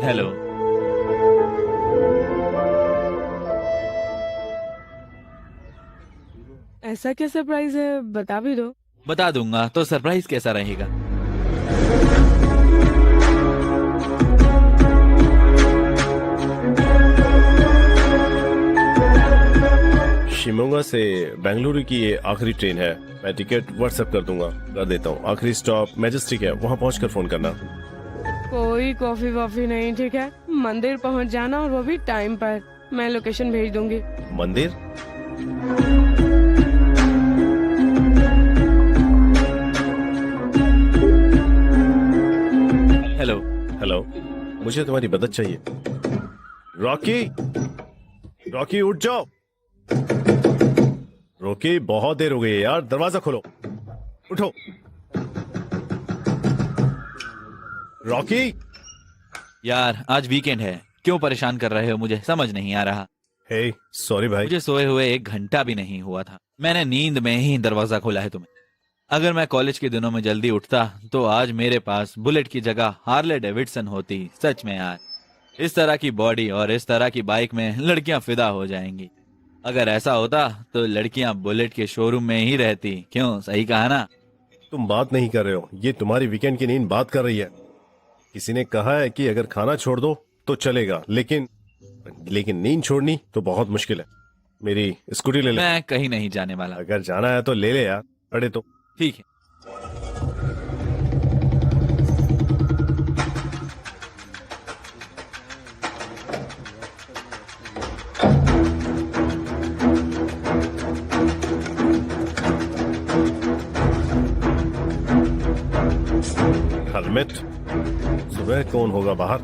Hello. ऐसा क्या सरप्राइज है? बता भी दो। बता दूंगा तो सरप्राइज कैसा रहेगा? शिमोगा से बेंगलुरु की ये आखिरी ट्रेन है। मैं टिकट व्हाट्सएप कर दूंगा, कर देता हूँ। आखिरी स्टॉप मैजेस्टिक है, वहाँ पहुँचकर फोन करना। कोई कॉफी वॉफी नहीं, ठीक है? मंदिर पहुंच जाना, और वो भी टाइम पर। मैं लोकेशन भेज दूंगी। मंदिर? हेलो। हेलो, मुझे तुम्हारी मदद चाहिए। रॉकी, रॉकी उठ जाओ। रॉकी, बहुत देर हो गई है यार, दरवाजा खोलो। उठो रॉकी। यार, आज वीकेंड है, क्यों परेशान कर रहे हो मुझे? समझ नहीं आ रहा। हे, सॉरी भाई। मुझे सोए हुए 1 घंटा भी नहीं हुआ था। मैंने नींद में ही दरवाजा खोला है तुम्हें। अगर मैं कॉलेज के दिनों में जल्दी उठता तो आज मेरे पास बुलेट की जगह हार्ले डेविडसन होती। सच में यार। इस तरह की बॉडी और इस तरह की बाइक में लड़कियां फिदा हो जाएंगी। अगर ऐसा होता तो लड़कियां बुलेट के शोरूम में ही रहती। क्यों, सही कहा ना? तुम बात नहीं कर रहे हो, ये तुम्हारी वीकेंड की नींद बात कर रही है। किसी ने कहा है कि अगर खाना छोड़ दो तो चलेगा, लेकिन नींद छोड़नी तो बहुत मुश्किल है। मेरी स्कूटी ले ले। मैं कहीं नहीं जाने वाला। अगर जाना है तो ले ले यार। अरे तो ठीक है। हेलमेट। सुबह कौन होगा बाहर?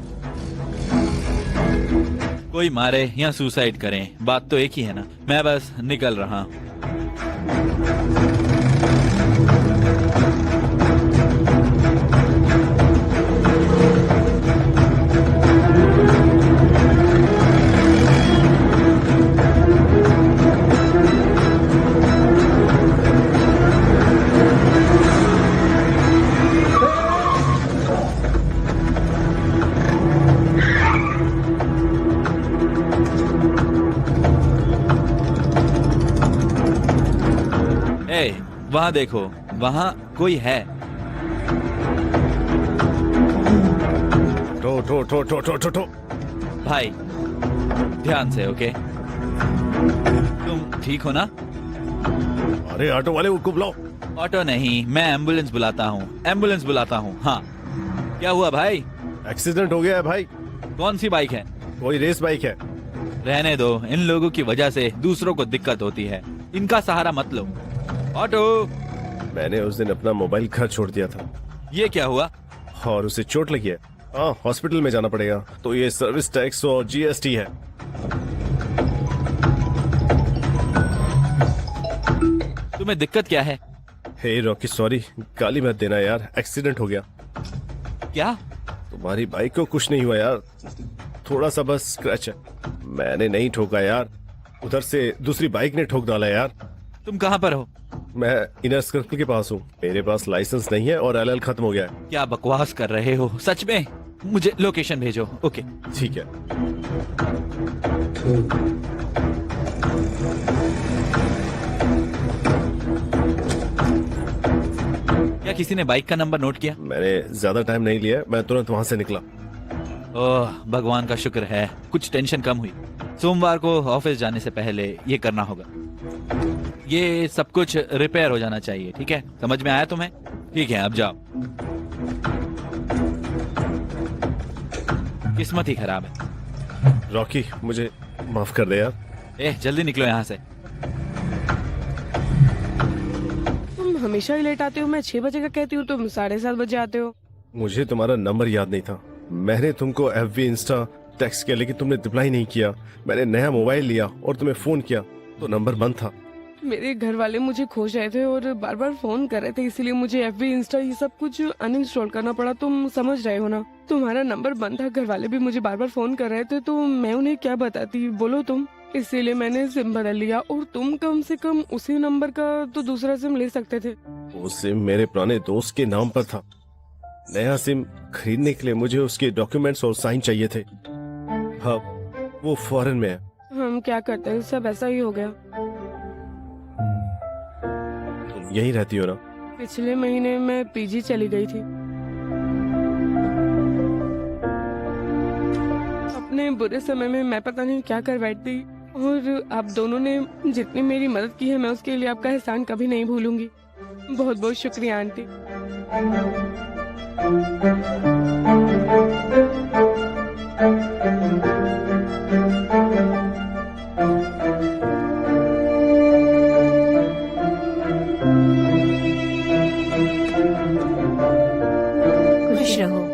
कोई मारे या सुसाइड करें, बात तो एक ही है ना। मैं बस निकल रहा हूं। वहां देखो, वहां कोई है। ठो ठो ठो ठो ठो ठो ठो। भाई ध्यान से, ओके? तुम ठीक हो ना? अरे ऑटो वाले को बुलाओ। ऑटो नहीं, मैं एम्बुलेंस बुलाता हूँ। एम्बुलेंस बुलाता हूँ। हाँ, क्या हुआ भाई? एक्सीडेंट हो गया है भाई। कौन सी बाइक है? कोई रेस बाइक है। रहने दो, इन लोगों की वजह से दूसरों को दिक्कत होती है। इनका सहारा मत लो। ऑटो। मैंने उस दिन अपना मोबाइल घर छोड़ दिया था। ये क्या हुआ? और उसे चोट लगी है। हाँ, हॉस्पिटल में जाना पड़ेगा। तो ये सर्विस टैक्स और जीएसटी है। तुम्हें दिक्कत क्या है? हे रॉकी, सॉरी, गाली मत देना यार, एक्सीडेंट हो गया। क्या? तुम्हारी बाइक को कुछ नहीं हुआ यार, थोड़ा सा बस स्क्रैच है। मैंने नहीं ठोका यार, उधर से दूसरी बाइक ने ठोक डाला यार। तुम कहाँ पर हो? मैं इनर सर्कल के पास हूँ। मेरे पास लाइसेंस नहीं है और एलएल खत्म हो गया है। क्या बकवास कर रहे हो? सच में? मुझे लोकेशन भेजो। ओके ठीक है। क्या किसी ने बाइक का नंबर नोट किया? मैंने ज्यादा टाइम नहीं लिया, मैं तुरंत वहां से निकला। ओह, भगवान का शुक्र है, कुछ टेंशन कम हुई। सोमवार को ऑफिस जाने से पहले ये करना होगा। ये सब कुछ रिपेयर हो जाना चाहिए, ठीक है? समझ में आया तुम्हें? ठीक है, अब जाओ। किस्मत ही खराब है। रॉकी, मुझे माफ कर दे यार। जल्दी निकलो यहाँ से। तुम हमेशा ही लेट आते हो। मैं 6 बजे का कहती हूँ, तुम 7:30 बजे आते हो। मुझे तुम्हारा नंबर याद नहीं था। मैंने तुमको एफबी, इंस्टा टेक्स्ट किया, लेकिन तुमने रिप्लाई नहीं किया। मैंने नया मोबाइल लिया और तुम्हें फोन किया तो नंबर बंद था। मेरे घर वाले मुझे खोज रहे थे और बार बार फोन कर रहे थे, इसीलिए मुझे एफबी, इंस्टा ये सब कुछ अनइंस्टॉल करना पड़ा। तुम समझ रहे हो ना? तुम्हारा नंबर बंद था, घर वाले भी मुझे बार बार फोन कर रहे थे, तो मैं उन्हें क्या बताती, बोलो तुम? इसीलिए मैंने सिम बदल लिया। और तुम कम से कम उसी नंबर का तो दूसरा सिम ले सकते थे। वो सिम मेरे पुराने दोस्त के नाम पर था। नया सिम खरीदने के लिए मुझे उसके डॉक्यूमेंट्स और साइन चाहिए थे। हाँ, वो फॉरेन में है। हम क्या करते हैं, सब ऐसा ही हो गया। तुम यहीं रहती हो ना? पिछले महीने मैं पीजी चली गई थी। अपने बुरे समय में मैं पता नहीं क्या कर बैठती, और आप दोनों ने जितनी मेरी मदद की है, मैं उसके लिए आपका एहसान कभी नहीं भूलूंगी। बहुत बहुत शुक्रिया आंटी। खुश रहो।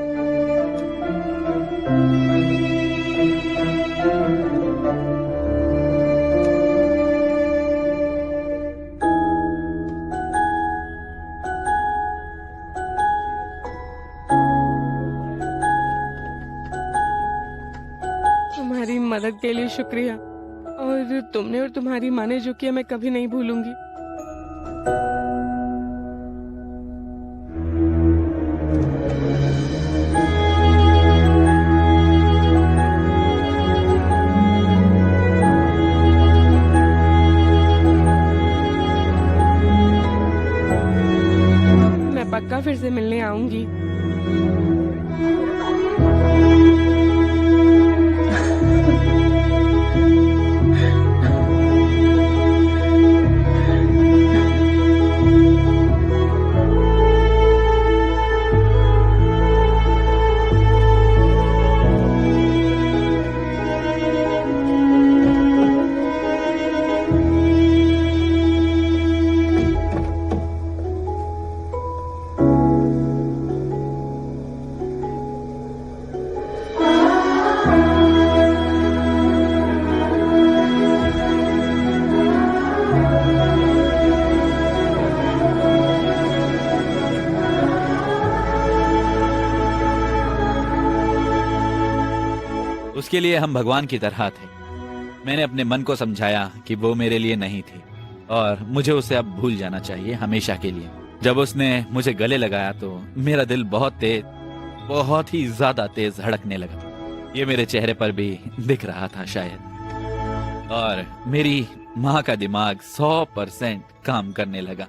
तुम्हारी मदद के लिए शुक्रिया, और तुमने और तुम्हारी माँ ने जो किया मैं कभी नहीं भूलूंगी। उसके लिए हम भगवान की तरह थे। मैंने अपने मन को समझाया कि वो मेरे लिए नहीं थी और मुझे उसे अब भूल जाना चाहिए हमेशा के लिए। जब उसने मुझे गले लगाया तो मेरा दिल बहुत ही ज्यादा तेज धड़कने लगा। ये मेरे चेहरे पर भी दिख रहा था शायद, और मेरी माँ का दिमाग 100% काम करने लगा।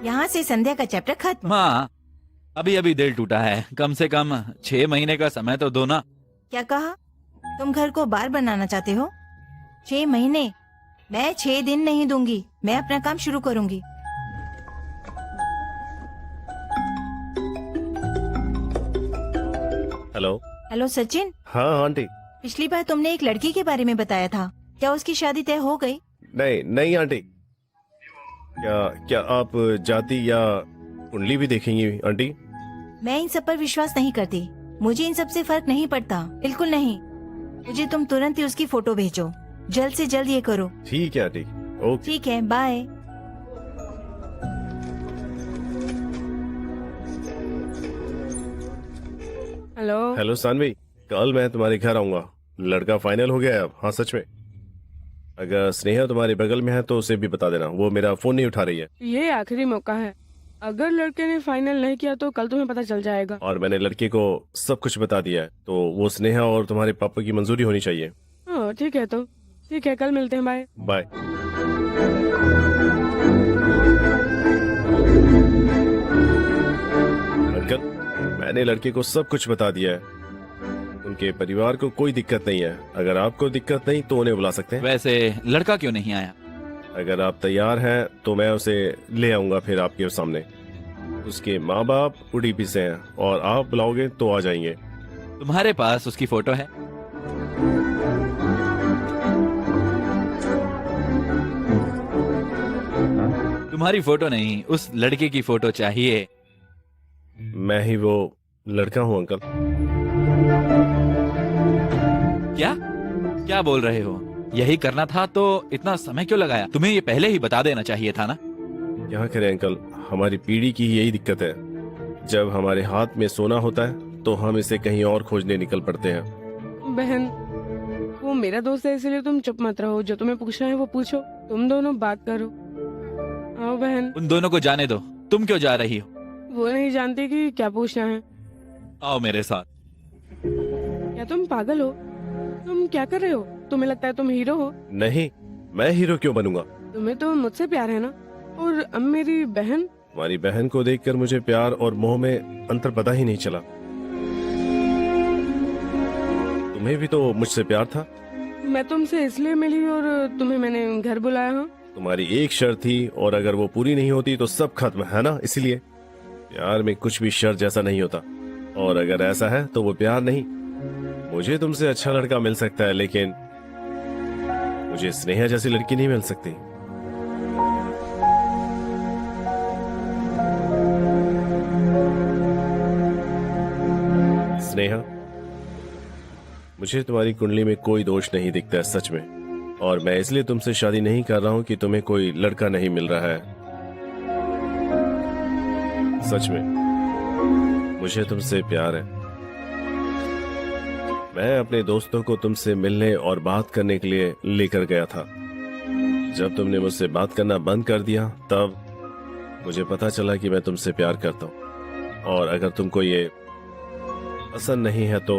यहाँ से संध्या का चैप्टर खत्म। माँ, अभी अभी दिल टूटा है, कम से कम 6 महीने का समय तो दो ना। क्या कहा? तुम घर को बार बनाना चाहते हो? 6 महीने? मैं 6 दिन नहीं दूंगी। मैं अपना काम शुरू करूंगी। हेलो। हेलो सचिन, हाँ आंटी। पिछली बार तुमने एक लड़की के बारे में बताया था, क्या उसकी शादी तय हो गई? नहीं नहीं आंटी। क्या आप जाति या कुंडली भी देखेंगी आंटी? मैं इन सब पर विश्वास नहीं करती। मुझे इन सब से फर्क नहीं पड़ता, बिल्कुल नहीं। मुझे तुम तुरंत ही उसकी फोटो भेजो, जल्द से जल्द ये करो। ठीक है आंटी, ओके। ठीक है, बाय। हेलो। हेलो सानवी, कल मैं तुम्हारे घर आऊंगा। लड़का फाइनल हो गया है अब। हाँ सच में। अगर स्नेहा तुम्हारे बगल में है तो उसे भी बता देना, वो मेरा फोन नहीं उठा रही है। ये आखिरी मौका है, अगर लड़के ने फाइनल नहीं किया तो कल तुम्हें पता चल जाएगा। और मैंने लड़के को सब कुछ बता दिया है, तो वो स्नेहा और तुम्हारे पापा की मंजूरी होनी चाहिए। हाँ ठीक है, तो ठीक है, कल मिलते हैं, बाय। बाय। अंकल, मैंने लड़के को सब कुछ बता दिया है। उनके परिवार को कोई दिक्कत नहीं है। अगर आपको दिक्कत नहीं तो उन्हें बुला सकते हैं। वैसे लड़का क्यों नहीं आया? अगर आप तैयार हैं तो मैं उसे ले आऊंगा फिर आपके सामने। उसके माँ बाप उडीपी से हैं और आप बुलाओगे तो आ जाएंगे। तुम्हारे पास उसकी फोटो है? तुम्हारी फोटो नहीं, उस लड़के की फोटो चाहिए। मैं ही वो लड़का हूँ अंकल। क्या क्या बोल रहे हो? यही करना था तो इतना समय क्यों लगाया? तुम्हें ये पहले ही बता देना चाहिए था ना। क्या करें अंकल, हमारी पीढ़ी की यही दिक्कत है। जब हमारे हाथ में सोना होता है तो हम इसे कहीं और खोजने निकल पड़ते हैं। बहन, वो मेरा दोस्त है, इसलिए तुम चुप मत रहो। जो तुम्हें पूछना है वो पूछो, तुम दोनों बात करो। आओ बहन। उन दोनों को जाने दो, तुम क्यों जा रही हो? वो नहीं जानती कि क्या पूछना है। आओ मेरे साथ। क्या तुम पागल हो? तुम क्या कर रहे हो? तुम्हें लगता है तुम हीरो हो? नहीं, मैं हीरो क्यों बनूंगा? तुम्हें तो मुझसे प्यार है ना। और अब मेरी बहन। तुम्हारी बहन को देखकर मुझे प्यार और मोह में अंतर पता ही नहीं चला। तुम्हें भी तो मुझसे प्यार था। मैं तुमसे इसलिए मिली और तुम्हें मैंने घर बुलाया। हाँ, तुम्हारी एक शर्त थी और अगर वो पूरी नहीं होती तो सब खत्म, है ना? इसलिए प्यार में कुछ भी शर्त जैसा नहीं होता, और अगर ऐसा है तो वो प्यार नहीं। मुझे तुमसे अच्छा लड़का मिल सकता है, लेकिन मुझे स्नेहा जैसी लड़की नहीं मिल सकती। स्नेहा, मुझे तुम्हारी कुंडली में कोई दोष नहीं दिखता है सच में, और मैं इसलिए तुमसे शादी नहीं कर रहा हूं कि तुम्हें कोई लड़का नहीं मिल रहा है। सच में मुझे तुमसे प्यार है। मैं अपने दोस्तों को तुमसे मिलने और बात करने के लिए लेकर गया था। जब तुमने मुझसे बात करना बंद कर दिया तब मुझे पता चला कि मैं तुमसे प्यार करता हूं। और अगर तुमको ये पसंद नहीं है तो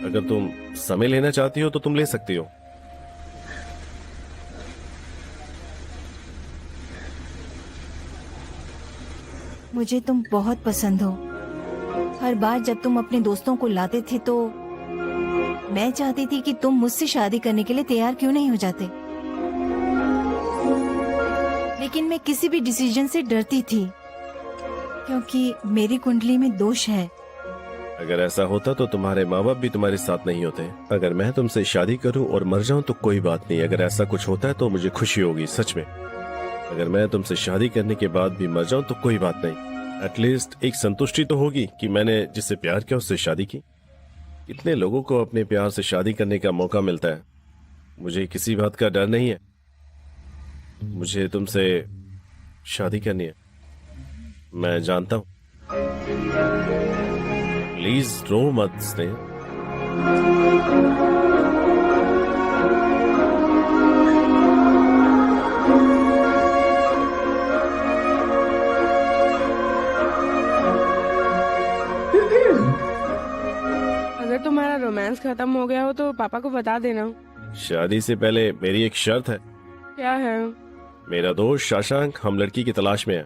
अगर तुम समय लेना चाहती हो तो तुम ले सकती हो। मुझे तुम बहुत पसंद हो। हर बार जब तुम अपने दोस्तों को लाते थे तो मैं चाहती थी कि तुम मुझसे शादी करने के लिए तैयार क्यों नहीं हो जाते, लेकिन मैं किसी भी डिसीजन से डरती थी क्योंकि मेरी कुंडली में दोष है। अगर ऐसा होता तो तुम्हारे माँ बाप भी तुम्हारे साथ नहीं होते। अगर मैं तुमसे शादी करूं और मर जाऊं तो कोई बात नहीं। अगर ऐसा कुछ होता है तो मुझे खुशी होगी सच में। अगर मैं तुमसे शादी करने के बाद भी मर जाऊं तो कोई बात नहीं। एटलीस्ट एक संतुष्टि तो होगी कि मैंने जिससे प्यार किया उससे शादी की। कितने लोगों को अपने प्यार से शादी करने का मौका मिलता है। मुझे किसी बात का डर नहीं है। मुझे तुमसे शादी करनी है, मैं जानता हूं। प्लीज रो मत स्नेह। अगर तुम्हारा रोमांस खत्म हो गया हो तो पापा को बता देना। शादी से पहले मेरी एक शर्त है। क्या है? मेरा दोस्त शशांक हम लड़की की तलाश में है।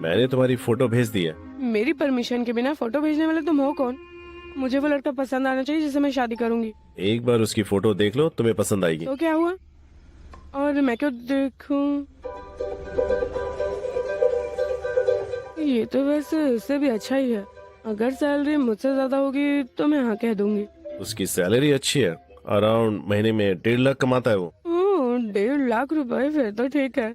मैंने तुम्हारी फोटो भेज दी है। मेरी परमिशन के बिना फोटो भेजने वाले तुम हो कौन? मुझे वो लड़का पसंद आना चाहिए जिससे मैं शादी करूंगी। एक बार उसकी फोटो देख लो, तुम्हें पसंद आएगी। तो क्या हुआ? और मैं क्यों देखूं? ये तो वैसे इससे भी अच्छा ही है। अगर सैलरी मुझसे ज्यादा होगी तो मैं हाँ कह दूंगी। उसकी सैलरी अच्छी है, अराउंड महीने में 1.5 लाख कमाता है वो। 1.5 लाख रुपए, फिर तो ठीक है।